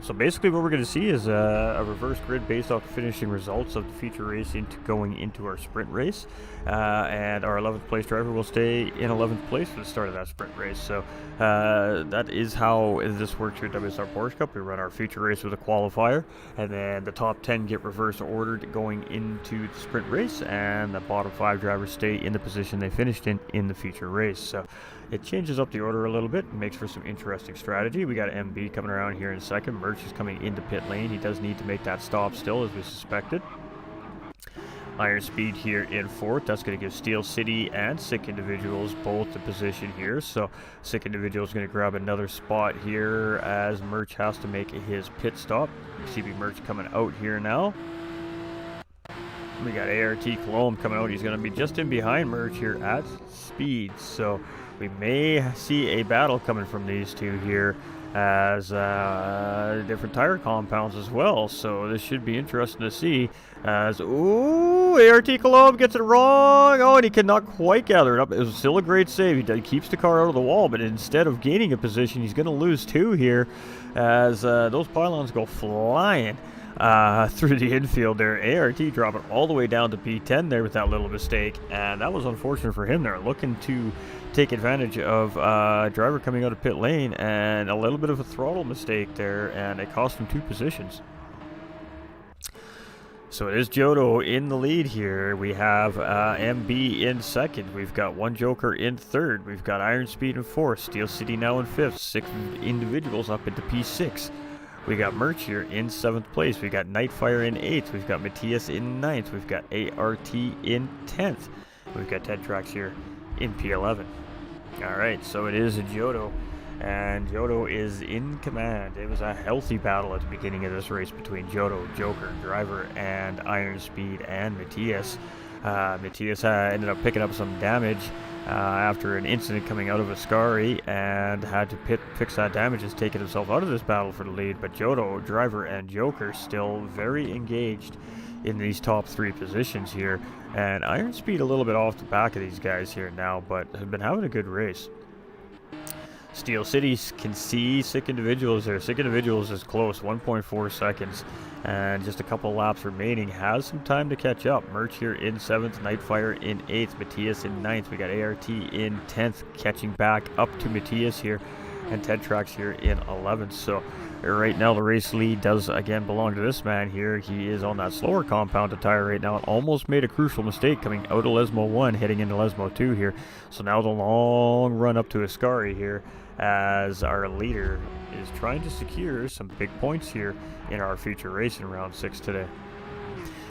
So basically what we're going to see is a reverse grid based off the finishing results of the feature race going into our sprint race. And our 11th place driver will stay in 11th place for the start of that sprint race. So that is how this works here at WSR Porsche Cup. We run our feature race with a qualifier, and then the top 10 get reverse ordered going into the sprint race, and the bottom 5 drivers stay in the position they finished in the feature race. So it changes up the order a little bit and makes for some interesting strategy. We got MB coming around here in 2nd. Merch is coming into pit lane. He does need to make that stop still, as we suspected. Iron Speed here in 4th. That's going to give Steel City and Sick Individuals both the position here. So Sick Individuals going to grab another spot here as Merch has to make his pit stop. CB Merch coming out here now. We got ART Cologne coming out. He's going to be just in behind Merch here at Speed. So we may see a battle coming from these two here, as different tire compounds as well. So this should be interesting to see. As ART Cologne gets it wrong. Oh, and he cannot quite gather it up. It was still a great save. He keeps the car out of the wall, but instead of gaining a position, he's going to lose 2 here, as those pylons go flying through the infield there. ART dropping all the way down to P10 there with that little mistake, and that was unfortunate for him there, looking to take advantage of driver coming out of pit lane, and a little bit of a throttle mistake there, and it cost him 2 positions. So it is Jodo in the lead here. We have MB in 2nd. We've got One Joker in 3rd. We've got Iron Speed in 4th. Steel City now in 5th. 6 individuals up into P6. We got Merch here in 7th place. We got Nightfire in 8th. We've got Matthias in 9th. We've got ART in 10th. We've got Tetrax here in P11. Alright, so it is a Jodo, and Jodo is in command. It was a healthy battle at the beginning of this race between Jodo, Joker, driver, and Iron Speed and Matthias. Matthias ended up picking up some damage after an incident coming out of Ascari, and had to fix that damage, has taken himself out of this battle for the lead. But Jodo, driver, and Joker still very engaged in these top 3 positions here, and Iron Speed a little bit off the back of these guys here now, but have been having a good race. Steel City can see Sick Individuals there. Sick Individuals is close, 1.4 seconds, and just a couple laps remaining. Has some time to catch up. Merch here in 7th, Nightfire in 8th, Matthias in 9th. We got ART in 10th, catching back up to Matthias here, and Tetrax here in 11th. So right now the race lead does again belong to this man here. He is on that slower compounded tire right now, and almost made a crucial mistake coming out of Lesmo 1 heading into Lesmo 2 here. So now the long run up to Ascari here, as our leader is trying to secure some big points here in our feature race in round 6 today.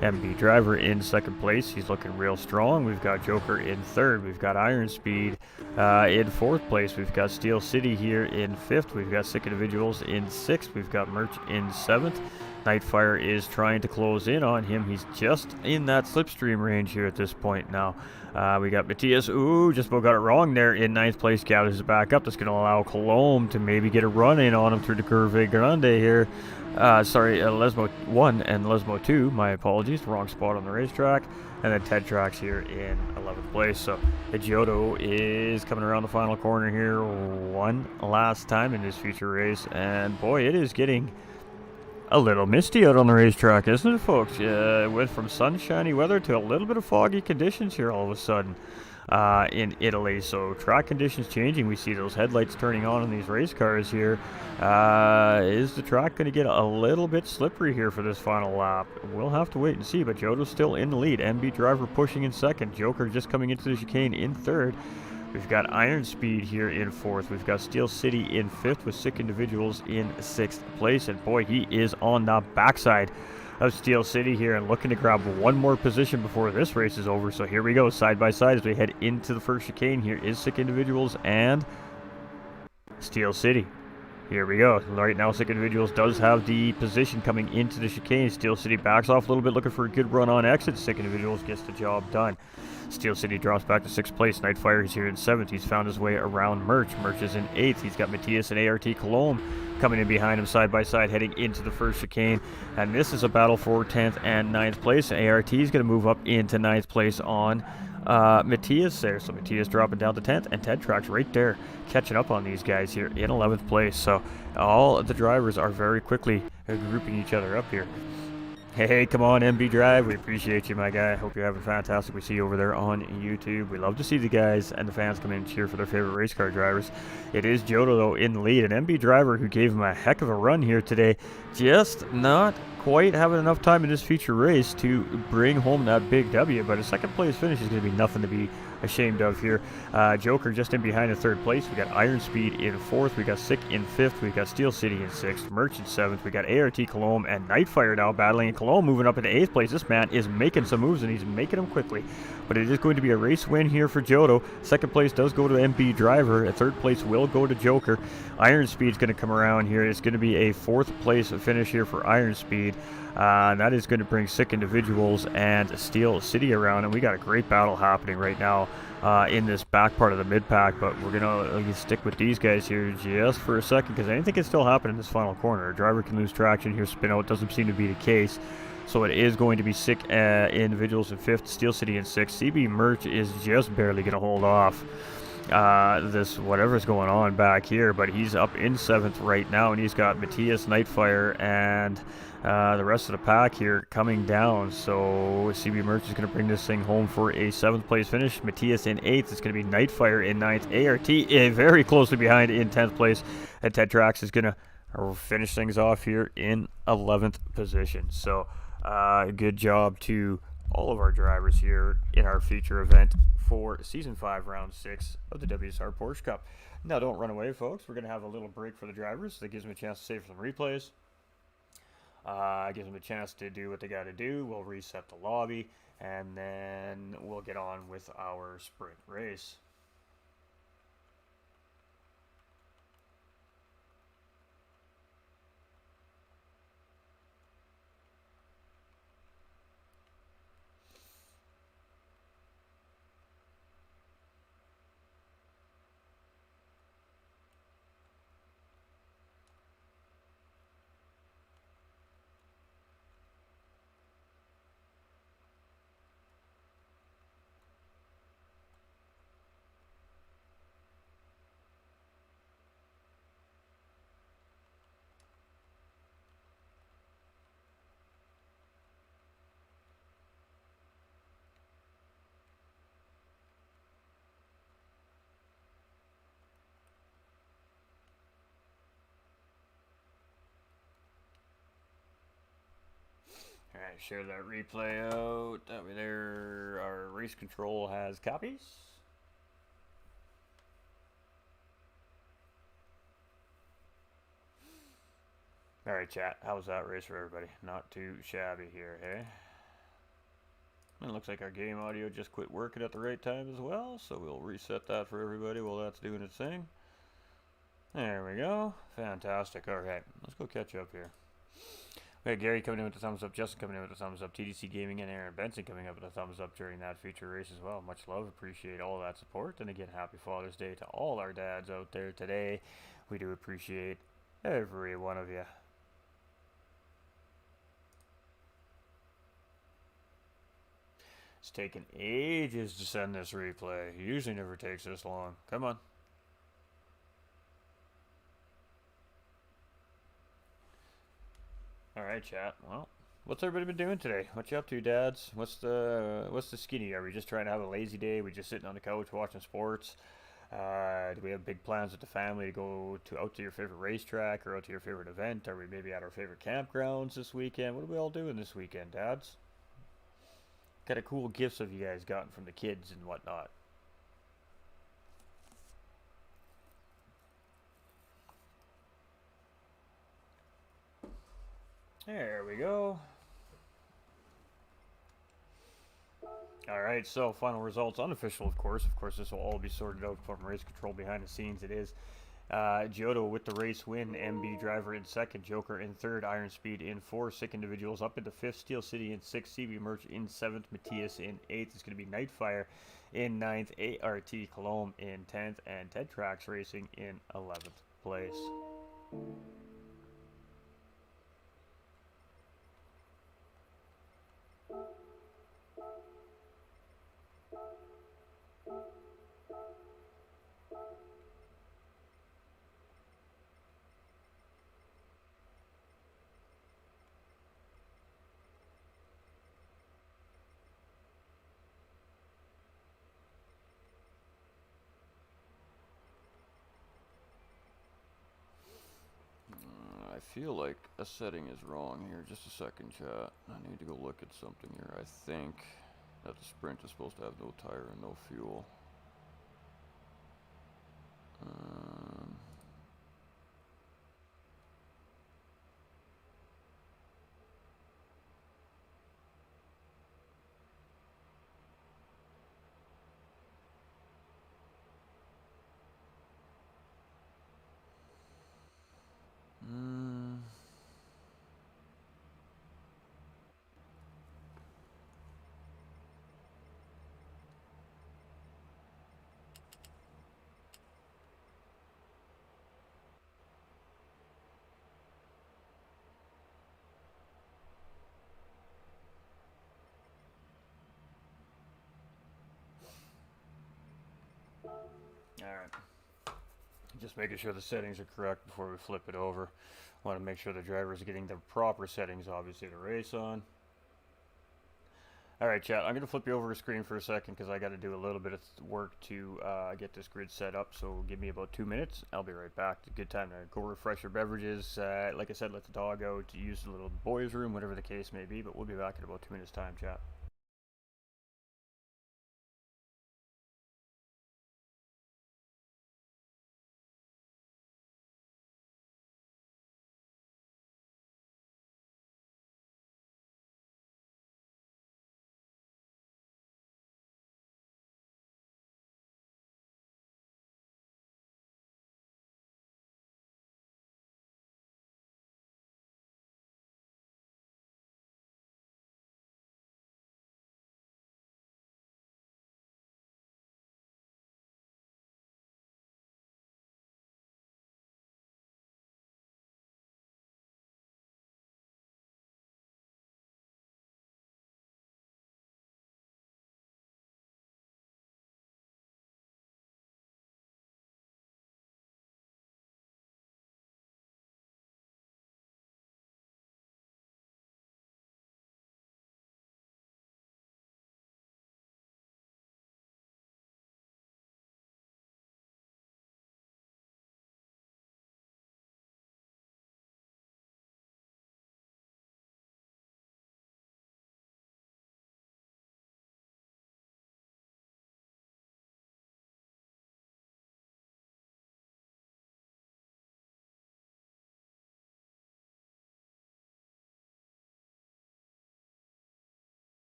MB driver in 2nd place. He's looking real strong. We've got Joker in 3rd. We've got Iron Speed in 4th place. We've got Steel City here in 5th. We've got Sick Individuals in 6th. We've got Merch in 7th. Nightfire is trying to close in on him. He's just in that slipstream range here at this point now. We got Matthias. Ooh, just about got it wrong there in 9th place. Gathers it back up. That's going to allow Colomb to maybe get a run in on him through the Curve Grande here. Lesmo 1 and Lesmo 2. My apologies. Wrong spot on the racetrack. And then Ted Trax here in 11th place. So Giotto is coming around the final corner here one last time in this feature race. And boy, it is getting a little misty out on the racetrack, isn't it, folks? It went from sunshiny weather to a little bit of foggy conditions here all of a sudden in Italy. So track conditions changing. We see those headlights turning on these race cars here. Is the track going to get a little bit slippery here for this final lap? We'll have to wait and see, but Giotto's still in the lead. MB Driver pushing in second. Joker just coming into the chicane in third. We've got Iron Speed here in 4th. We've got Steel City in 5th with Sick Individuals in 6th place. And boy, he is on the backside of Steel City here and looking to grab one more position before this race is over. So here we go, side by side as we head into the first chicane. Here is Sick Individuals and Steel City. Here we go. Right now, Sick Individuals does have the position coming into the chicane. Steel City backs off a little bit, looking for a good run on exit. Sick Individuals gets the job done. Steel City drops back to 6th place. Nightfire is here in 7th. He's found his way around Merch. Merch is in 8th. He's got Matthias and ART Cologne coming in behind him side by side, heading into the first chicane. And this is a battle for 10th and 9th place. ART is going to move up into 9th place on Matthias there. So Matthias dropping down to 10th, and Ted Trax right there catching up on these guys here in 11th place. So all of the drivers are very quickly grouping each other up here. Hey, come on, MB Drive. We appreciate you, my guy. Hope you're having fantastic. We see you over there on YouTube. We love to see the guys and the fans come in and cheer for their favorite race car drivers. It is Giotto, though, in the lead. An MB Driver who gave him a heck of a run here today. Just not quite having enough time in this feature race to bring home that big W, but a second place finish is going to be nothing to be ashamed of here. Joker just in behind in 3rd place. We got Iron Speed in 4th. We got Sick in 5th. We got Steel City in 6th. Merch in 7th. We got ART Cologne and Nightfire now battling. And Cologne moving up into 8th place. This man is making some moves, and he's making them quickly. But it is going to be a race win here for Giotto. 2nd place does go to MB Driver. 3rd place will go to Joker. Iron Speed's going to come around here. It's going to be a 4th place finish here for Iron Speed. That is going to bring Sick Individuals and Steel City around, and we got a great battle happening right now in this back part of the mid-pack, but we're going to stick with these guys here just for a second because anything can still happen in this final corner. A driver can lose traction here, spin out. Doesn't seem to be the case. So it is going to be Sick Individuals in 5th, Steel City in 6th. CB Merch is just barely going to hold off this whatever's going on back here, but he's up in 7th right now, and he's got Matthias, Nightfire, and the rest of the pack here coming down. So CB Merch is going to bring this thing home for a 7th place finish. Matthias in 8th. It's going to be Nightfire in 9th. ART very closely behind in 10th place, and Ted Trax is going to finish things off here in 11th position. So good job to all of our drivers here in our feature event for Season 5, Round 6 of the WSR Porsche Cup. Now, don't run away, folks. We're going to have a little break for the drivers. That gives them a chance to save some replays. Gives them a chance to do what they got to do. We'll reset the lobby, and then we'll get on with our sprint race. Alright, share that replay out. That way there, our race control has copies. Alright, chat, how was that race for everybody? Not too shabby here, hey? It looks like our game audio just quit working at the right time as well, so we'll reset that for everybody while that's doing its thing. There we go. Fantastic. Alright, let's go catch up here. We had Gary coming in with the thumbs up, Justin coming in with the thumbs up, TDC Gaming and Aaron Benson coming up with a thumbs up during that feature race as well. Much love, appreciate all that support, and again, happy Father's Day to all our dads out there today. We do appreciate every one of you. It's taken ages to send this replay. It usually never takes this long. Come on. Alright, chat. Well, what's everybody been doing today? What you up to, dads? What's the skinny? Are we just trying to have a lazy day? We just sitting on the couch watching sports? Do we have big plans with the family to go out to your favorite racetrack or out to your favorite event? Are we maybe at our favorite campgrounds this weekend? What are we all doing this weekend, dads? What kind of cool gifts have you guys gotten from the kids and whatnot? There we go. Alright, so final results, unofficial of course. Of course, this will all be sorted out from race control behind the scenes. It is Giotto with the race win, MB driver in second, Joker in third, Iron Speed in fourth, Sick Individuals up into fifth, Steel City in sixth, CB Merch in seventh, Matthias in eighth. It's going to be Nightfire in ninth, ART Cologne in 10th, and Ted Trax Racing in 11th place. I feel like a setting is wrong here. Just a second, chat. I need to go look at something here. I think that the Sprint is supposed to have no tire and no fuel. Alright. Just making sure the settings are correct before we flip it over. Want to make sure the driver is getting the proper settings, obviously, to race on. Alright, chat, I'm going to flip you over a screen for a second because I got to do a little bit of work to get this grid set up, so give me about 2 minutes. I'll be right back. It's a good time to go refresh your beverages. Like I said, let the dog out, use the little boys' room, whatever the case may be, but we'll be back in about 2 minutes' time, chat.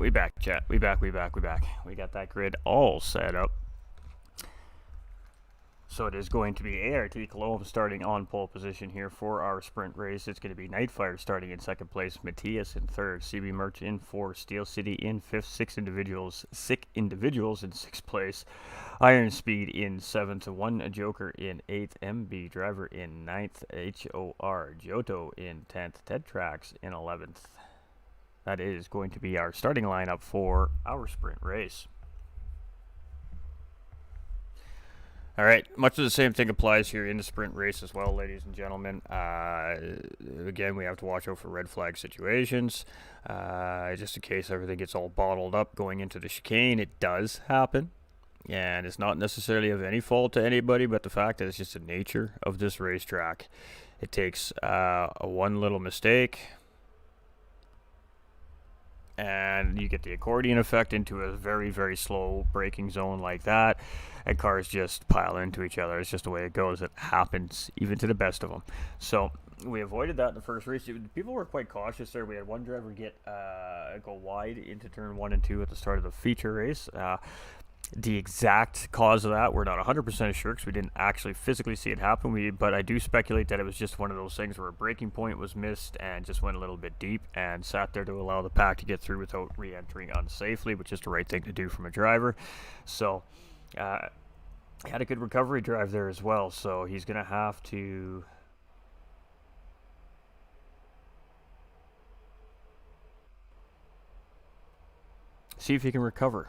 We back, chat. We back. We got that grid all set up. So it is going to be ART Cologne starting on pole position here for our sprint race. It's going to be Nightfire starting in second place, Matthias in third, CB Merch in fourth, Steel City in fifth, six individuals in sixth place, Iron Speed in seventh, One Joker in eighth, MB Driver in ninth, HOR Johto in 10th, Ted Trax in 11th. That is going to be our starting lineup for our sprint race. All right, much of the same thing applies here in the sprint race as well, ladies and gentlemen. Again, we have to watch out for red flag situations, just in case everything gets all bottled up going into the chicane. It does happen, and it's not necessarily of any fault to anybody, but the fact that it's just the nature of this racetrack. It takes one little mistake, and you get the accordion effect into a very, very slow braking zone like that, and cars just pile into each other. It's just the way it goes. It happens even to the best of them. So we avoided that in the first race. People were quite cautious there. We had one driver go wide into turn 1 and 2 at the start of the feature race. The exact cause of that, we're not 100% sure because we didn't actually physically see it happen. But I do speculate that it was just one of those things where a braking point was missed and just went a little bit deep and sat there to allow the pack to get through without re-entering unsafely, which is the right thing to do from a driver. So, had a good recovery drive there as well. So he's going to have to see if he can recover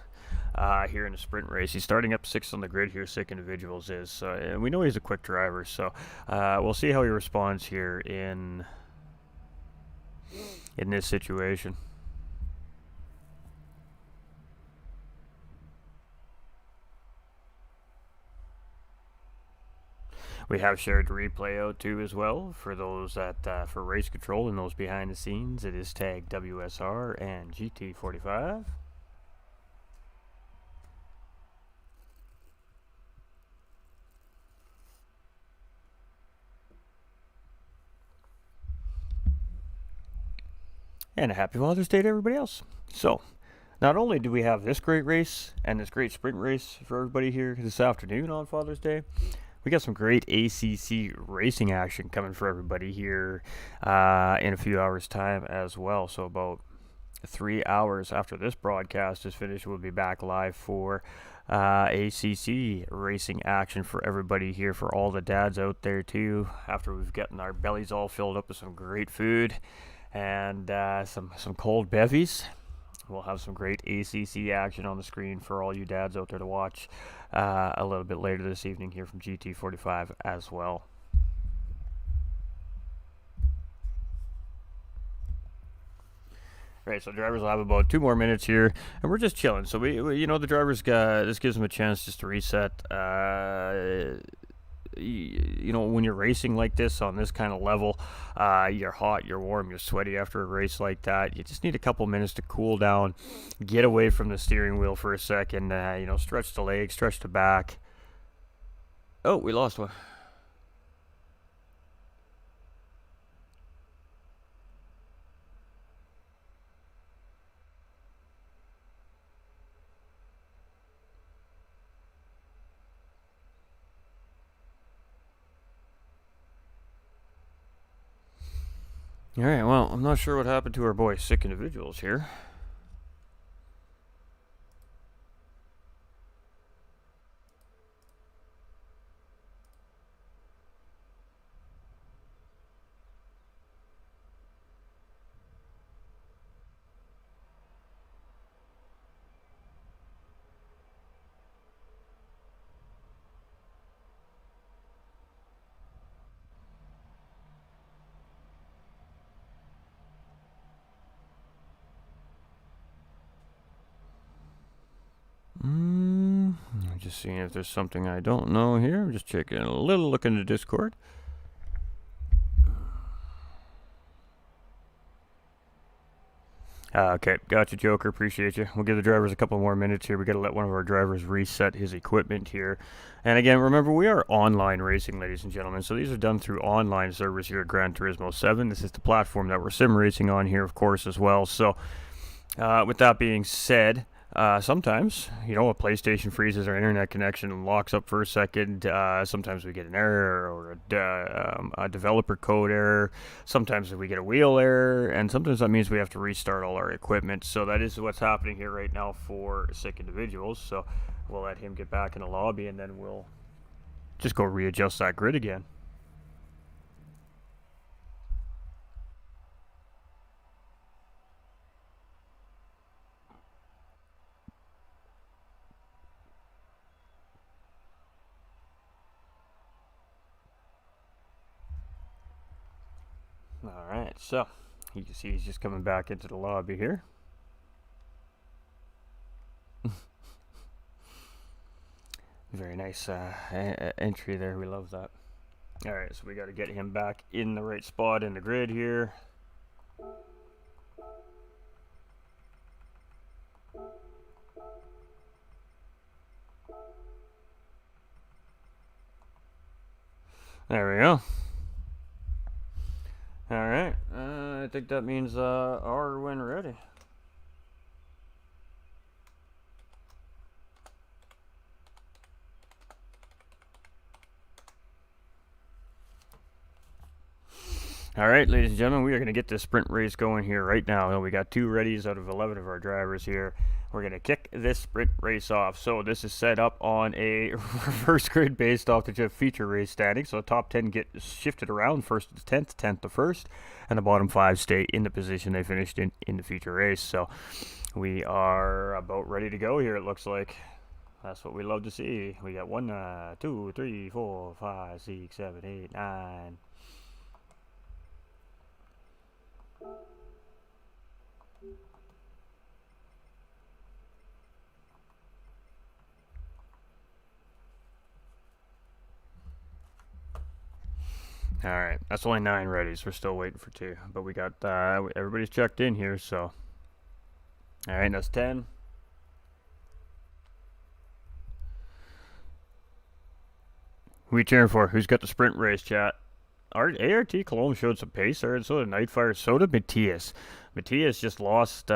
here in the sprint race. He's starting up 6th on the grid here, Sick Individuals is. And we know he's a quick driver, so we'll see how he responds here in this situation. We have shared the replay out too as well for those that for race control and those behind the scenes. It is tagged WSR and GT45. And a happy Father's Day to everybody else. So, not only do we have this great race and this great sprint race for everybody here this afternoon on Father's Day, we got some great ACC racing action coming for everybody here in a few hours' time as well. So about 3 hours after this broadcast is finished, we'll be back live for ACC racing action for everybody here, for all the dads out there too, after we've gotten our bellies all filled up with some great food and some cold bevies. We'll have some great ACC action on the screen for all you dads out there to watch a little bit later this evening here from GT45 as well. Right, so drivers will have about 2 more minutes here, and we're just chilling. So we the drivers this gives them a chance just to reset. When you're racing like this on this kind of level, you're hot, you're warm, you're sweaty after a race like that. You just need a couple minutes to cool down, get away from the steering wheel for a second, stretch the legs, stretch the back. Oh, we lost one. All right, well, I'm not sure what happened to our boy Sick Individuals here. I'm just seeing if there's something I don't know here. I'm just checking a little look into Discord. Okay, gotcha, Joker. Appreciate you. We'll give the drivers a couple more minutes here. We got to let one of our drivers reset his equipment here. And again, remember, we are online racing, ladies and gentlemen. So these are done through online servers here at Gran Turismo 7. This is the platform that we're sim racing on here, of course, as well. So With that being said, sometimes, you know, a PlayStation freezes our internet connection and locks up for a second. Sometimes we get an error or a developer code error. Sometimes we get a wheel error, and sometimes that means we have to restart all our equipment. So that is what's happening here right now for Sick Individuals. So we'll let him get back in the lobby, and then we'll just go readjust that grid again. Alright, so you can see he's just coming back into the lobby here. Very nice entry there, we love that. Alright, so we got to get him back in the right spot in the grid here. There we go. Alright, I think that means our win ready. Alright, ladies and gentlemen, we are going to get this sprint race going here right now. We got 2 readies out of 11 of our drivers here. We're going to kick this sprint race off. So this is set up on a reverse grid based off the feature race standing. So the top 10 get shifted around, first to 10th, 10th to 1st, and the bottom 5 stay in the position they finished in the feature race. So we are about ready to go here, it looks like. That's what we love to see. We got 1, 2, 3, 4, 5, 6, 7, 8, 9. Alright, that's only 9 readies. We're still waiting for 2. But we got, everybody's checked in here, so. Alright, that's 10. Who are we cheering for? Who's got the sprint race, chat? ART Cologne showed some pace there, and so did Nightfire, so did Matthias. Matthias just lost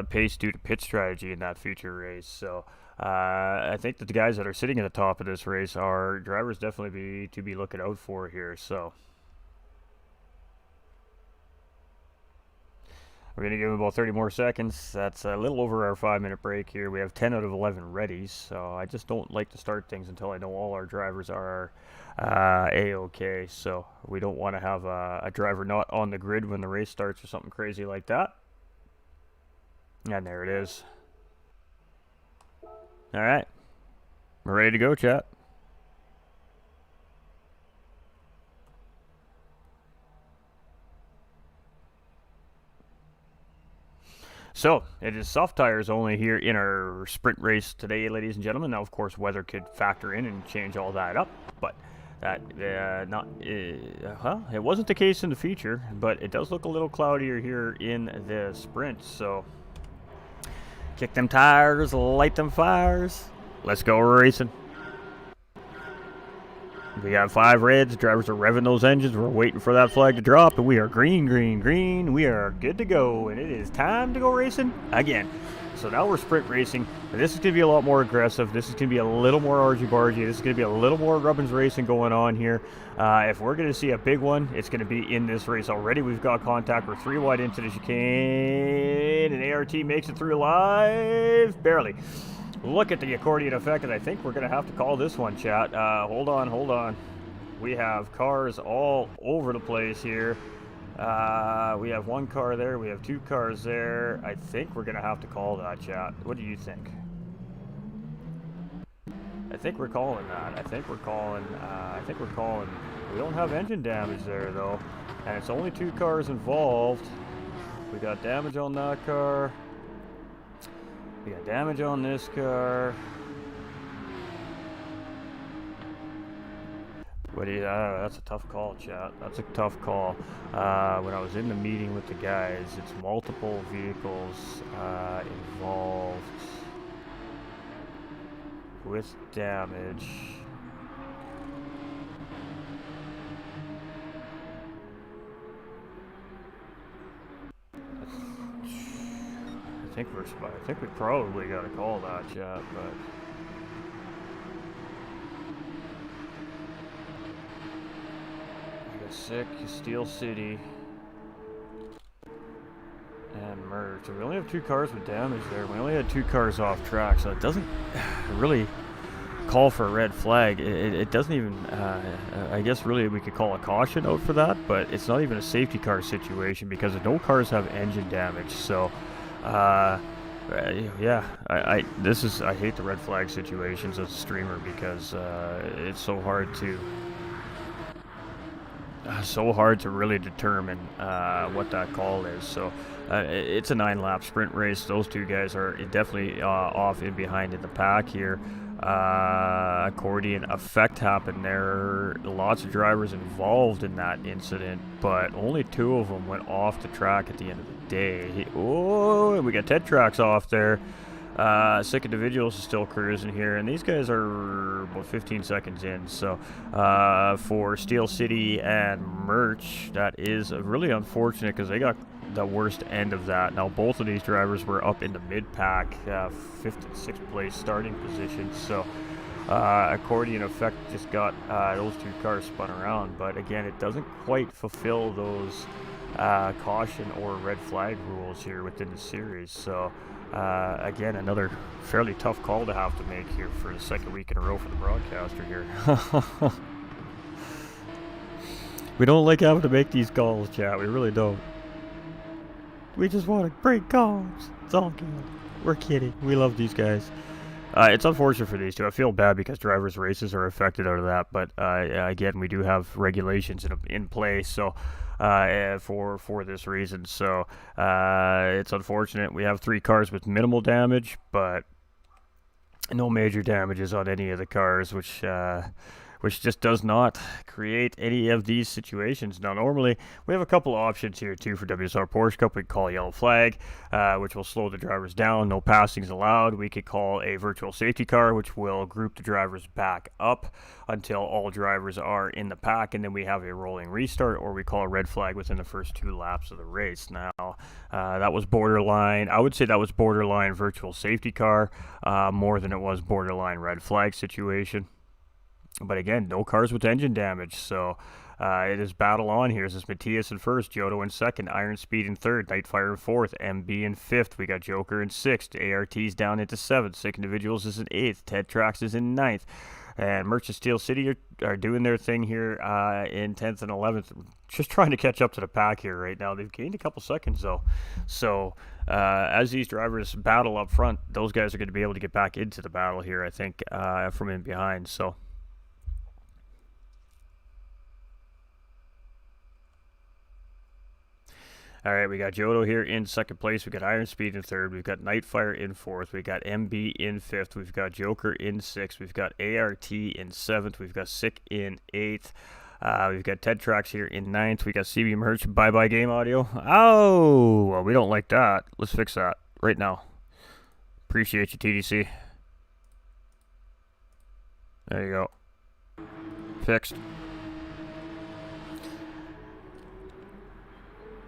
pace due to pit strategy in that feature race, so I think that the guys that are sitting at the top of this race are drivers definitely to be looking out for here, so. We're going to give him about 30 more seconds. That's a little over our 5-minute break here. We have 10 out of 11 readies, so I just don't like to start things until I know all our drivers are A-OK. So we don't want to have a driver not on the grid when the race starts or something crazy like that. And there it is. All right. We're ready to go, chat. So, it is soft tires only here in our sprint race today, ladies and gentlemen. Now, of course, weather could factor in and change all that up, but that, well, it wasn't the case in the feature, but it does look a little cloudier here in the sprint, so kick them tires, light them fires. Let's go racing. We got 5 reds. Drivers are revving those engines. We're waiting for that flag to drop, and we are green, green, green. We are good to go, and it is time to go racing again. So now we're sprint racing, and this is going to be a lot more aggressive. This is going to be a little more argy-bargy. This is going to be a little more Rubbins racing going on here. If we're going to see a big one, it's going to be in this race already. We've got contact. We're 3 wide into the chicane, and ART makes it through alive. Barely. Look at the accordion effect, and I think we're going to have to call this one, chat. Hold on. We have cars all over the place here. We have 1 car there. We have 2 cars there. I think we're going to have to call that, chat. What do you think? I think we're calling that. I think we're calling. We don't have engine damage there, though. And it's only 2 cars involved. We got damage on that car. We got damage on this car. What do you, that's a tough call, chat. That's a tough call. When I was in the meeting with the guys, it's multiple vehicles involved with damage. I think we probably got to call that, chat, but we got Sick, Steel City, and Merge. So we only have 2 cars with damage there. We only had 2 cars off track, so it doesn't really call for a red flag. It doesn't even, I guess really we could call a caution out for that, but it's not even a safety car situation because no cars have engine damage. So, yeah, I hate the red flag situations as a streamer because it's so hard to really determine what that call is. So it's a 9-lap sprint race. Those 2 guys are definitely off in behind in the pack here. Accordion effect happened there. Lots of drivers involved in that incident, but only 2 of them went off the track at the end of the day. We got Ted Tracks off there. Sick Individuals is still cruising here, and these guys are about 15 seconds in. So for Steel City and Merch, that is really unfortunate because they got the worst end of that. Now both of these drivers were up in the mid-pack, 5th and 6th place starting positions. So Accordion effect just got those 2 cars spun around, but again, it doesn't quite fulfill those caution or red flag rules here within the series. So again, another fairly tough call to have to make here for the 2nd week in a row for the broadcaster here. We don't like having to make these calls, chat. We really don't. We just want to break calls. It's all good. We're kidding. We love these guys. It's unfortunate for these 2. I feel bad because drivers' races are affected out of that, but again, we do have regulations in place. So for this reason, so it's unfortunate. We have 3 cars with minimal damage, but no major damages on any of the cars, which just does not create any of these situations. Now, normally, we have a couple options here, too, for WSR Porsche Cup. We could call a yellow flag, which will slow the drivers down. No passings allowed. We could call a virtual safety car, which will group the drivers back up until all drivers are in the pack, and then we have a rolling restart, or we call a red flag within the first 2 laps of the race. Now, that was borderline. I would say that was borderline virtual safety car, more than it was borderline red flag situation. But again, no cars with engine damage, so it is battle on here. This is Matthias in 1st, Jodo in 2nd, Iron Speed in 3rd, Nightfire in 4th, MB in 5th. We got Joker in 6th, ART's down into 7th, Sick Individuals is in 8th, Ted Trax is in 9th, and Merchant Steel City are doing their thing here in 10th and 11th. Just trying to catch up to the pack here right now. They've gained a couple seconds, though. So as these drivers battle up front, those guys are going to be able to get back into the battle here, I think, from in behind. So all right, we got Jodo here in 2nd place. We got Iron Speed in 3rd. We've got Nightfire in 4th. We got MB in 5th. We've got Joker in 6th. We've got ART in 7th. We've got Sick in 8th. We've got Ted Trax here in 9th. We got CB Merch. Bye-bye game audio. Oh, well, we don't like that. Let's fix that right now. Appreciate you, TDC. There you go. Fixed.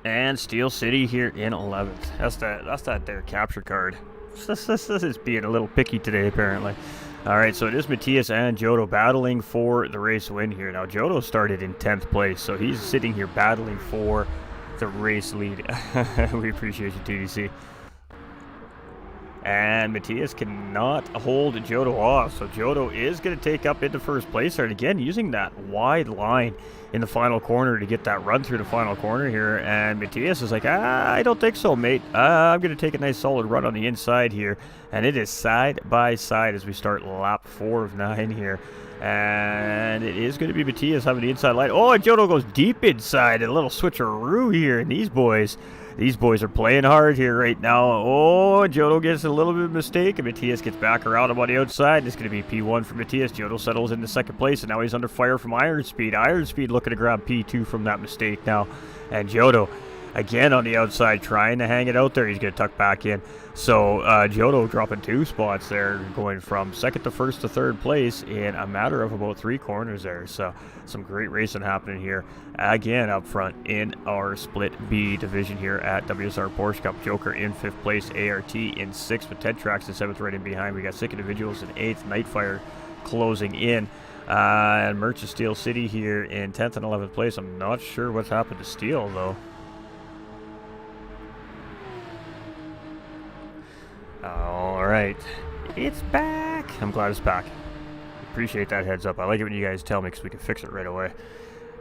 And Steel City here in 11th. That's that there capture card. This is being a little picky today, apparently. All right, so it is Matthias and Jodo battling for the race win here. Now, Jodo started in 10th place, so he's sitting here battling for the race lead. We appreciate you, TDC. And Matthias cannot hold Jodo off, so Jodo is going to take up into 1st place. And again, using that wide line in the final corner to get that run through the final corner here. And Matthias is like, I don't think so, mate. I'm going to take a nice solid run on the inside here. And it is side by side as we start lap 4 of 9 here. And it is going to be Matthias having the inside line. Oh, and Jodo goes deep inside. A little switcheroo here. And these boys are playing hard here right now. Oh, Jodo gets a little bit of a mistake, and Matthias gets back around him on the outside. It's going to be P1 for Matthias. Jodo settles into 2nd place, and now he's under fire from Iron Speed. Iron Speed looking to grab P2 from that mistake now. And Jodo again on the outside, trying to hang it out there. He's going to tuck back in. So Giotto dropping 2 spots there, going from second to first to third place in a matter of about 3 corners there. So some great racing happening here again up front in our Split B division here at WSR Porsche Cup. Joker in 5th place, ART in 6th with Ted Tracks in 7th right in behind. We got Sick Individuals in 8th, Nightfire closing in. And Merch of Steel City here in 10th and 11th place. I'm not sure what's happened to Steel though. Alright, it's back. I'm glad it's back. Appreciate that heads up. I like it when you guys tell me because we can fix it right away.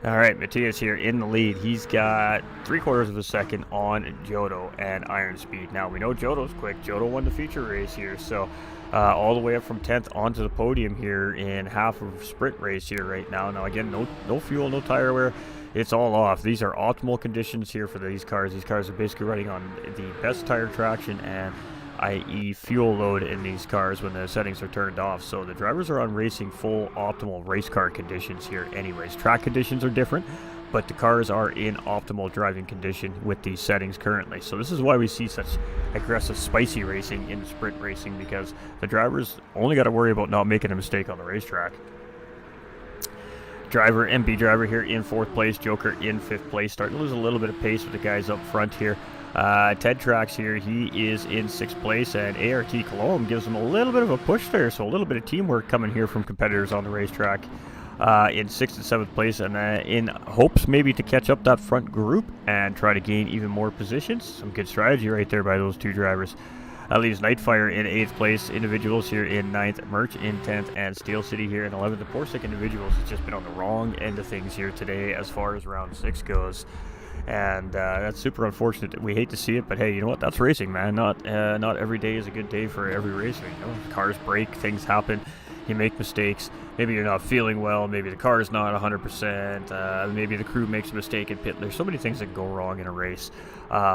Alright, Matthias here in the lead. He's got 3/4 of a second on Giotto and Iron Speed. Now, we know Giotto's quick. Giotto won the feature race here, so all the way up from 10th onto the podium here in half of sprint race here right now. Now, again, no fuel, no tire wear. It's all off. These are optimal conditions here for these cars. These cars are basically running on the best tire traction and i.e. fuel load in these cars when the settings are turned off. So the drivers are on racing full optimal race car conditions here anyways. Track conditions are different, but the cars are in optimal driving condition with these settings currently. So this is why we see such aggressive, spicy racing in sprint racing, because the drivers only got to worry about not making a mistake on the racetrack. MB driver here in 4th place, Joker in 5th place. Starting to lose a little bit of pace with the guys up front here. Ted Trax here, he is in 6th place, and ART Cologne gives him a little bit of a push there, so a little bit of teamwork coming here from competitors on the racetrack in 6th and 7th place, and in hopes maybe to catch up that front group and try to gain even more positions. Some good strategy right there by those 2 drivers. That leaves Nightfire in 8th place, Individuals here in 9th, Merch in 10th, and Steel City here in 11th. The Porsche Individuals has just been on the wrong end of things here today as far as round 6 goes. And that's super unfortunate. We hate to see it, but hey, you know what? That's racing, man. Not every day is a good day for every racer. You know, cars break, things happen. You make mistakes. Maybe you're not feeling well. Maybe the car is not 100%. Maybe the crew makes a mistake in pit. There's so many things that go wrong in a race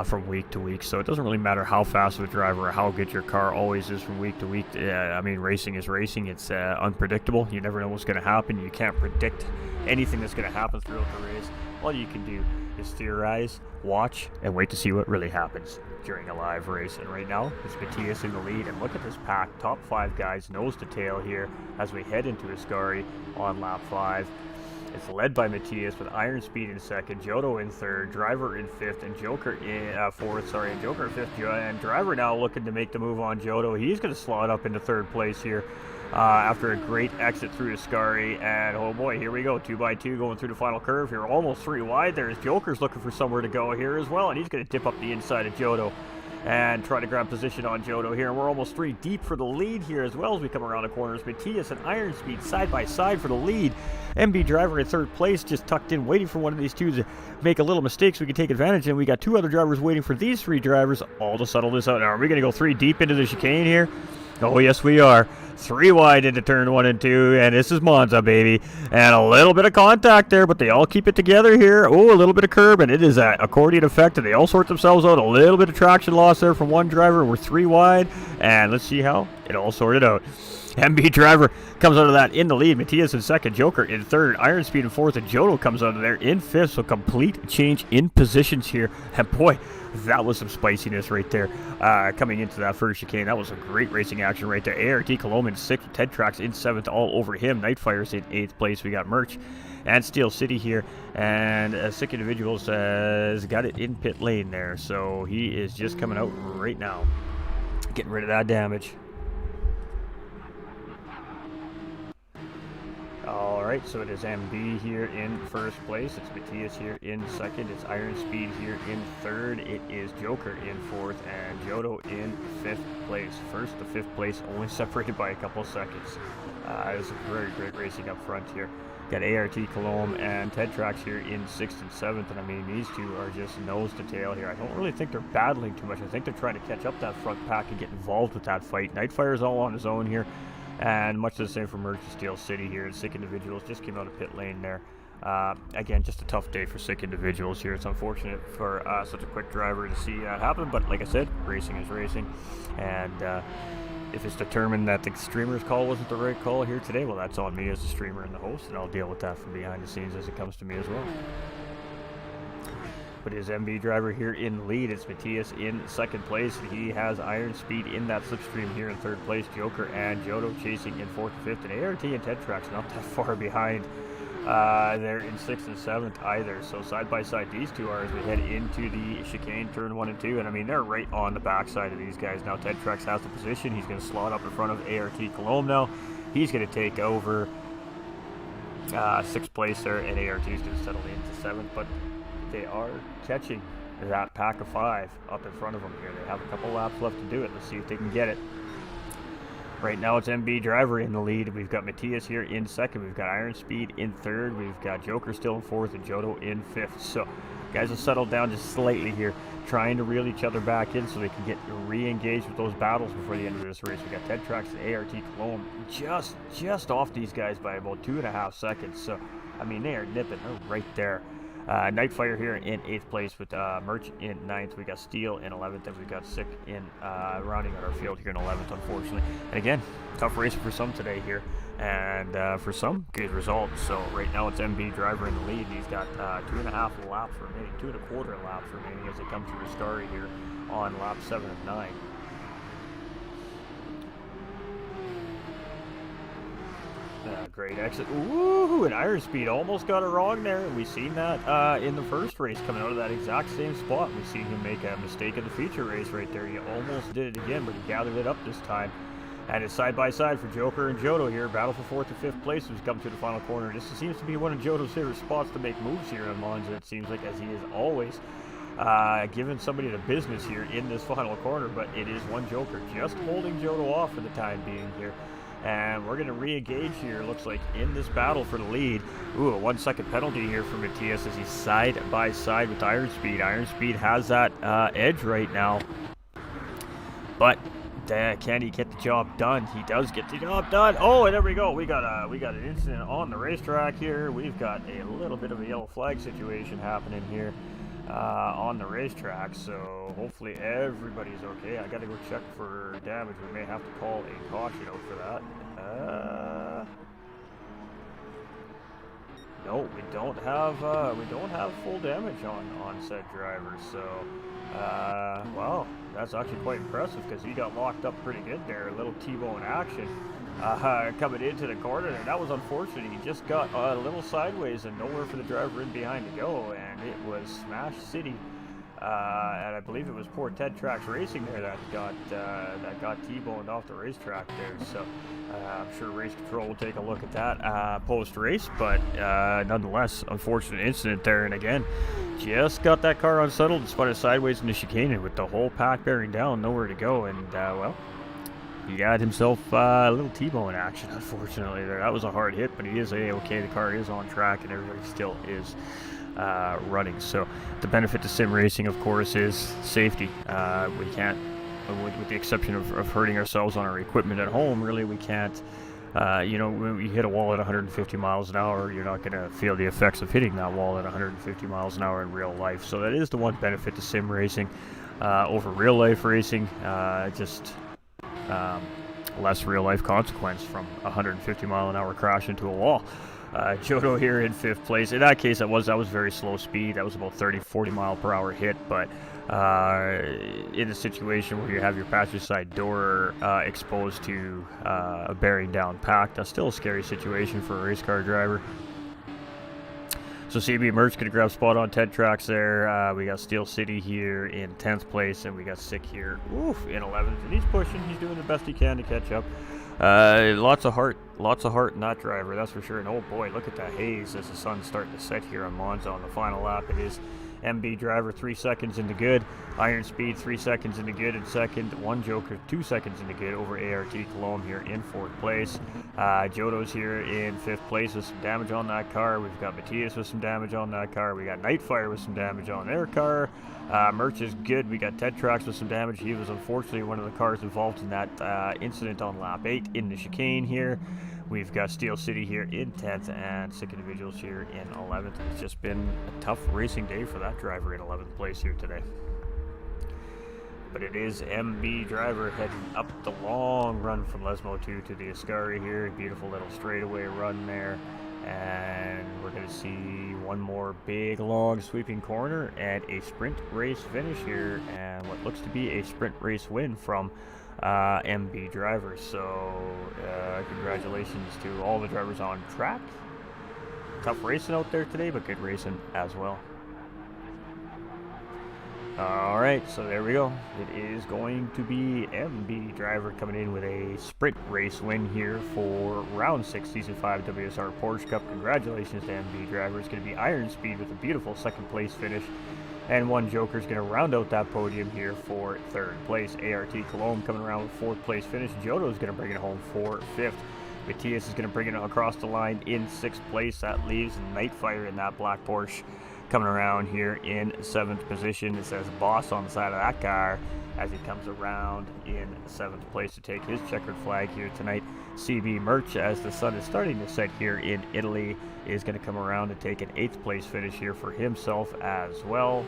from week to week. So it doesn't really matter how fast of a driver or how good your car always is from week to week. I mean, racing is racing. It's unpredictable. You never know what's going to happen. You can't predict anything that's going to happen throughout the race. All you can do is theorize, watch, and wait to see what really happens during a live race. And right now, it's Matthias in the lead. And look at this pack. Top 5 guys, nose to tail here as we head into Ascari on lap 5. It's led by Matthias with Iron Speed in 2nd, Giotto in 3rd, Driver in 5th, and Joker in 4th. And Joker in 5th. And Driver now looking to make the move on Giotto. He's going to slot up into 3rd place here. After a great exit through Ascari, and oh boy, here we go, 2x2 going through the final curve here, almost 3 wide. There's Joker's looking for somewhere to go here as well, and he's going to dip up the inside of Giotto and try to grab position on Giotto here, and we're almost 3 deep for the lead here as well as we come around the corners. Matthias and Iron Speed side by side for the lead. MB driver in 3rd place, just tucked in, waiting for one of these 2 to make a little mistake so we can take advantage, and we got 2 other drivers waiting for these 3 drivers all to settle this out. Now, are we going to go 3 deep into the chicane here? Oh, yes, we are. 3 wide into turn 1 and 2, and this is Monza, baby. And a little bit of contact there, but they all keep it together here. Oh, a little bit of curb, and it is an accordion effect, and they all sort themselves out. A little bit of traction loss there from one driver. We're 3 wide, and let's see how it all sorted out. MB driver comes out of that in the lead. Matthias in 2nd, Joker in 3rd, Iron Speed in 4th, and Giotto comes out of there in 5th. So complete change in positions here. And boy, that was some spiciness right there coming into that first chicane. That was some great racing action right there. ART Cologne in 6th, Ted Trax in 7th, all over him. Nightfire's in 8th place. We got Merch and Steel City here. And Sick Individuals has got it in pit lane there. So he is just coming out right now, getting rid of that damage. Alright, so it is MB here in 1st place, it's Matthias here in 2nd, it's Iron Speed here in 3rd, it is Joker in 4th, and Giotto in 5th place. 1st to 5th place, only separated by a couple seconds. It's a very great racing up front here. Got ART Cologne and Ted Trax here in 6th and 7th, and I mean, these 2 are just nose to tail here. I don't really think they're battling too much. I think they're trying to catch up that front pack and get involved with that fight. Nightfire's all on his own here. And much the same for Merch of Steel City here. And Sick Individuals just came out of pit lane there. Again, just a tough day for Sick Individuals here. It's unfortunate for such a quick driver to see that happen. But like I said, racing is racing. And if it's determined that the streamer's call wasn't the right call here today, well, that's on me as the streamer and the host. And I'll deal with that from behind the scenes as it comes to me as well. But his MB driver here in the lead. It's Matthias in second place, and he has Iron Speed in that slipstream here in third place. Joker and Jodo chasing in fourth and fifth, and ART and Ted Track's not that far behind. They're in 6th and 7th either. So side by side, these two are as we head into the chicane, turn 1 and 2. And I mean, they're right on the backside of these guys now. Ted Trax has the position. He's going to slot up in front of ART Cologne now. He's going to take over 6th place there, and ART is going to settle into 7th. But they are catching that pack of 5 up in front of them here. They have a couple laps left to do it. Let's see if they can get it. Right now it's MB Driver in the lead. We've got Matthias here in second. We've got Iron Speed in third. We've got Joker still in fourth and Jodo in fifth. So guys have settled down just slightly here, trying to reel each other back in so they can get re-engaged with those battles before the end of this race. We got Ted Trax and ART Cologne just off these guys by about 2.5 seconds. So I mean, they are nipping. They're right there. Nightfire here in 8th place with Merch in 9th. We got Steel in 11th, and we got Sick in rounding out our field here in 11th, unfortunately. And again, tough racing for some today here, and for some, good results. So right now it's MB Driver in the lead. He's got 2.5 laps remaining, 2.25 laps remaining as they come to Riscari here on lap 7 of 9. Great exit. Ooh, and Iron Speed almost got it wrong there. We've seen that in the first race coming out of that exact same spot. We've seen him make a mistake in the feature race right there. He almost did it again, but he gathered it up this time. And it's side by side for Joker and Jodo here. Battle for 4th and 5th place as we come to the final corner. This seems to be one of Jodo's favorite spots to make moves here in Monza, it seems like, as he is always giving somebody the business here in this final corner. But it is one Joker just holding Jodo off for the time being here. And we're going to re-engage here, looks like, in this battle for the lead. Ooh, a 1-second penalty here for Matthias as he's side by side with Iron Speed. Iron Speed has that edge right now. But can he get the job done? He does get the job done. Oh, and there we go. We got an incident on the racetrack here. We've got a little bit of a yellow flag situation happening here on the racetrack, so hopefully everybody's okay. I gotta go check for damage. We may have to call a caution out for that. No, we don't have full damage on said driver. So well, that's actually quite impressive because he got locked up pretty good there. A little T-bone action coming into the corner, and that was unfortunate. He just got a little sideways and nowhere for the driver in behind to go, and it was Smash City, and I believe it was poor Ted Trax Racing there that got T-boned off the racetrack there. So I'm sure race control will take a look at that post-race, but nonetheless, unfortunate incident there. And again, just got that car unsettled and spun it sideways in the chicane with the whole pack bearing down, nowhere to go, and well, he got himself a little T-bone action, unfortunately, there. That was a hard hit, but he is A-okay. The car is on track, and everybody still is running. So the benefit to sim racing, of course, is safety. We can't, with the exception of hurting ourselves on our equipment at home, really we can't, you know, when we hit a wall at 150 miles an hour, you're not going to feel the effects of hitting that wall at 150 miles an hour in real life. So that is the one benefit to sim racing over real life racing. Just less real life consequence from a 150 mile an hour crash into a wall. Jodo here in 5th place. In that case, that was very slow speed. That was about 30-40 mile per hour hit, but in a situation where you have your passenger side door exposed to a bearing down pack, that's still a scary situation for a race car driver. So CB Merch going to grab spot on Ted Trax there. We got Steel City here in 10th place, and we got Sick here in 11th. And he's pushing. He's doing the best he can to catch up. Lots of heart in that driver, that's for sure. And oh boy, look at that haze as the sun's starting to set here on Monza on the final lap. It is MB Driver 3 seconds into good, Iron Speed 3 seconds into good in second, one Joker 2 seconds into good over ART Cologne here in 4th place. Jodo's here in 5th place with some damage on that car. We've got Matthias with some damage on that car. We got Nightfire with some damage on their car. Merch is good. We got Ted Trax with some damage. He was unfortunately one of the cars involved in that incident on lap 8 in the chicane here. We've got Steel City here in 10th and Sick Individuals here in 11th. It's just been a tough racing day for that driver in 11th place here today. But it is MB Driver heading up the long run from Lesmo 2 to the Ascari here. Beautiful little straightaway run there. And we're going to see one more big, long, sweeping corner and a sprint race finish here, and what looks to be a sprint race win from MB drivers. So congratulations to all the drivers on track. Tough racing out there today, but good racing as well. Alright, so there we go. It is going to be MB driver coming in with a sprint race win here for round 6 season 5 WSR Porsche Cup. Congratulations to MB driver. It's going to be Iron Speed with a beautiful second place finish, and one Joker is going to round out that podium here for third place. ART Cologne coming around with fourth place finish. Jodo is going to bring it home for fifth. Matthias is going to bring it across the line in sixth place. That leaves Nightfire in that black Porsche coming around here in 7th position. It says boss on the side of that car as he comes around in 7th place to take his checkered flag here tonight. CB Merch, as the sun is starting to set here in Italy, is going to come around and take an 8th place finish here for himself as well.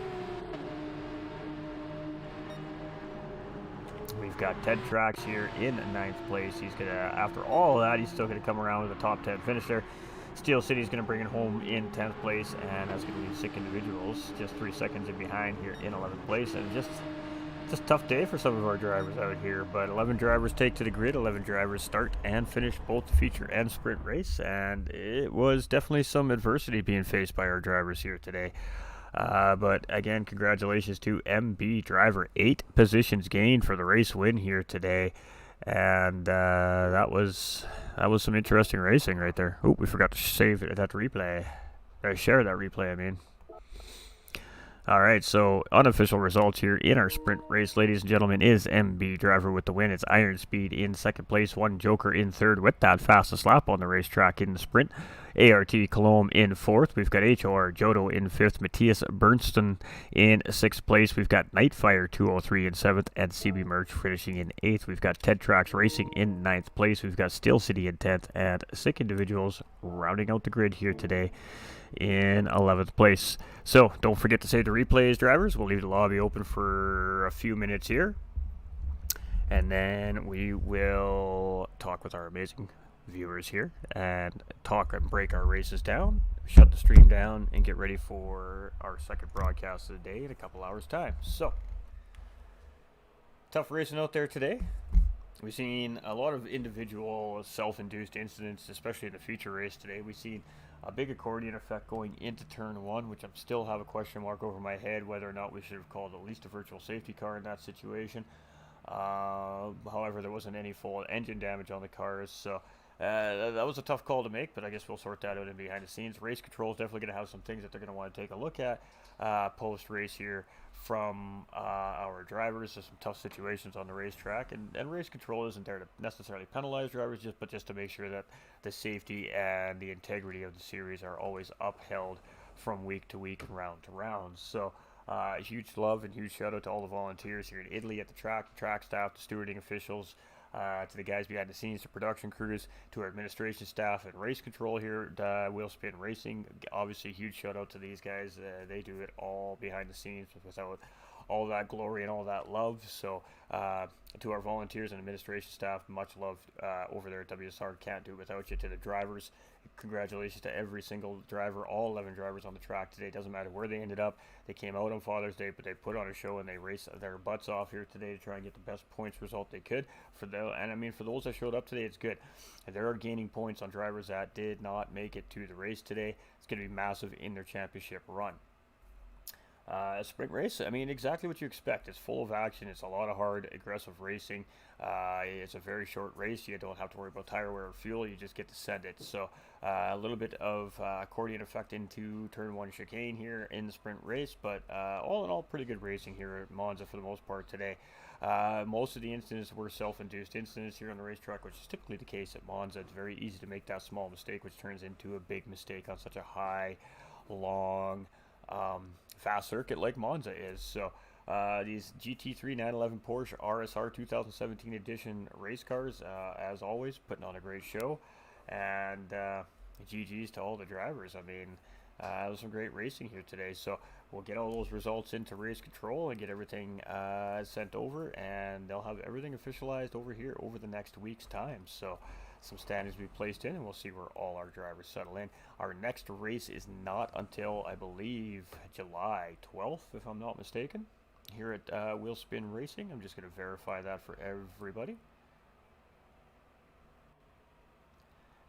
We've got Ted Trax here in 9th place. He's going to, after all of that, he's still going to come around with a top 10 finish there. Steel City is going to bring it home in 10th place, and that's going to be Sick Individuals just 3 seconds in behind here in 11th place. And just tough day for some of our drivers out here, but 11 drivers take to the grid. 11 drivers start and finish both the feature and sprint race, and it was definitely some adversity being faced by our drivers here today. But again, congratulations to MB driver. 8 positions gained for the race win here today. And that was some interesting racing right there. Oh, we forgot to save that replay. Or share that replay, I mean. Alright, so unofficial results here in our sprint race, ladies and gentlemen, is MB driver with the win. It's Iron Speed in 2nd place, one Joker in 3rd with that fastest lap on the racetrack in the sprint. ART Cologne in 4th. We've got HOR Jodo in 5th. Matthias Bernston in 6th place. We've got Nightfire 203 in 7th. And CB Merch finishing in 8th. We've got Ted Trax Racing in 9th place. We've got Steel City in 10th. And Sick Individuals rounding out the grid here today in 11th place. So don't forget to save the replays, drivers. We'll leave the lobby open for a few minutes here, and then we will talk with our amazing viewers here and talk and break our races down, shut the stream down, and get ready for our second broadcast of the day in a couple hours time. So tough racing out there today. We've seen a lot of individual self-induced incidents, especially in the feature race today. We've seen a big accordion effect going into turn 1, which I still have a question mark over my head whether or not we should have called at least a virtual safety car in that situation. However, there wasn't any full engine damage on the cars, so that was a tough call to make, but I guess we'll sort that out in behind the scenes. Race control is definitely going to have some things that they're going to want to take a look at post-race here from our drivers. There's some tough situations on the racetrack, and race control isn't there to necessarily penalize drivers, but just to make sure that the safety and the integrity of the series are always upheld from week to week and round to round. So huge love and huge shout out to all the volunteers here in Italy at the track staff, the stewarding officials, to the guys behind the scenes, the production crews, to our administration staff and race control here at Wheelspin Racing. Obviously, huge shout out to these guys. They do it all behind the scenes without all that glory and all that love. So to our volunteers and administration staff, much love over there at WSR. Can't do it without you. To the drivers, congratulations to every single driver, all 11 drivers on the track today. Doesn't matter where they ended up. They came out on Father's Day, but they put on a show and they raced their butts off here today to try and get the best points result they could. For those that showed up today, it's good. And they are gaining points on drivers that did not make it to the race today. It's going to be massive in their championship run. Sprint race, I mean, exactly what you expect. It's full of action. It's a lot of hard, aggressive racing. It's a very short race. You don't have to worry about tire wear or fuel. You just get to send it. So a little bit of accordion effect into turn 1 chicane here in the sprint race. But all in all, pretty good racing here at Monza for the most part today. Most of the incidents were self-induced incidents here on the racetrack, which is typically the case at Monza. It's very easy to make that small mistake, which turns into a big mistake on such a high, long, fast circuit like Monza is. So these GT3 911 Porsche RSR 2017 edition race cars, as always, putting on a great show, and GG's to all the drivers. I mean, it was some great racing here today. So we'll get all those results into race control and get everything sent over, and they'll have everything officialized over here over the next week's time. So some standings will be placed in, and we'll see where all our drivers settle in. Our next race is not until, I believe, July 12th, if I'm not mistaken, here at Wheelspin Racing. I'm just going to verify that for everybody.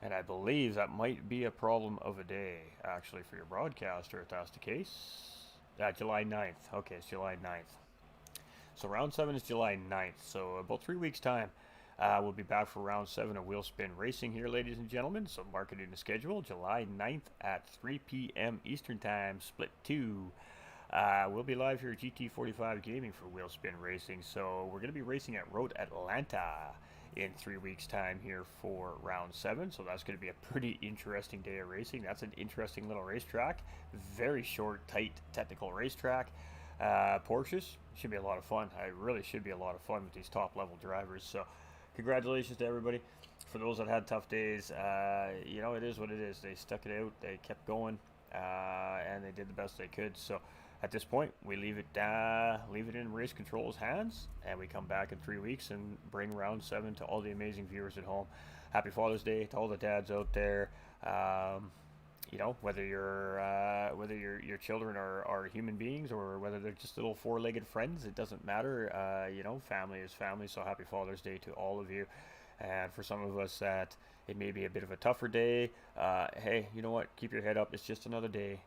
And I believe that might be a problem of a day, actually, for your broadcaster, if that's the case. July 9th. Okay, it's July 9th. So round 7 is July 9th. So about 3 weeks' time, we'll be back for round 7 of Wheelspin Racing here, ladies and gentlemen. So mark it in the schedule, July 9th at 3 p.m. Eastern Time, split 2. We'll be live here at GT45 Gaming for Wheelspin Racing. So we're going to be racing at Road Atlanta in 3 weeks' time here for round 7. So that's going to be a pretty interesting day of racing. That's an interesting little racetrack. Very short, tight, technical racetrack. Porsches should be a lot of fun. It really should be a lot of fun with these top level drivers. So congratulations to everybody. For those that had tough days, you know, it is what it is. They stuck it out, they kept going, and they did the best they could. So at this point, we leave it in Race Control's hands, and we come back in 3 weeks and bring round 7 to all the amazing viewers at home. Happy Father's Day to all the dads out there. You know, whether your children are human beings or whether they're just little four-legged friends, it doesn't matter. You know, family is family. So happy Father's Day to all of you. And for some of us that it may be a bit of a tougher day, hey, you know what? Keep your head up. It's just another day.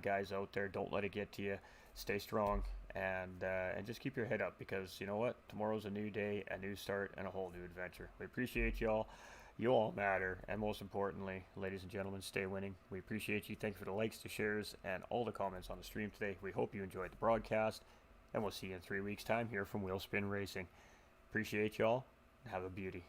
Guys out there, don't let it get to you. Stay strong and just keep your head up, because you know what? Tomorrow's a new day, a new start, and a whole new adventure. We appreciate y'all. You all matter, and most importantly, ladies and gentlemen, stay winning. We appreciate you. Thank you for the likes, the shares, and all the comments on the stream today. We hope you enjoyed the broadcast, and we'll see you in 3 weeks' time here from Wheelspin Racing. Appreciate y'all, and have a beauty.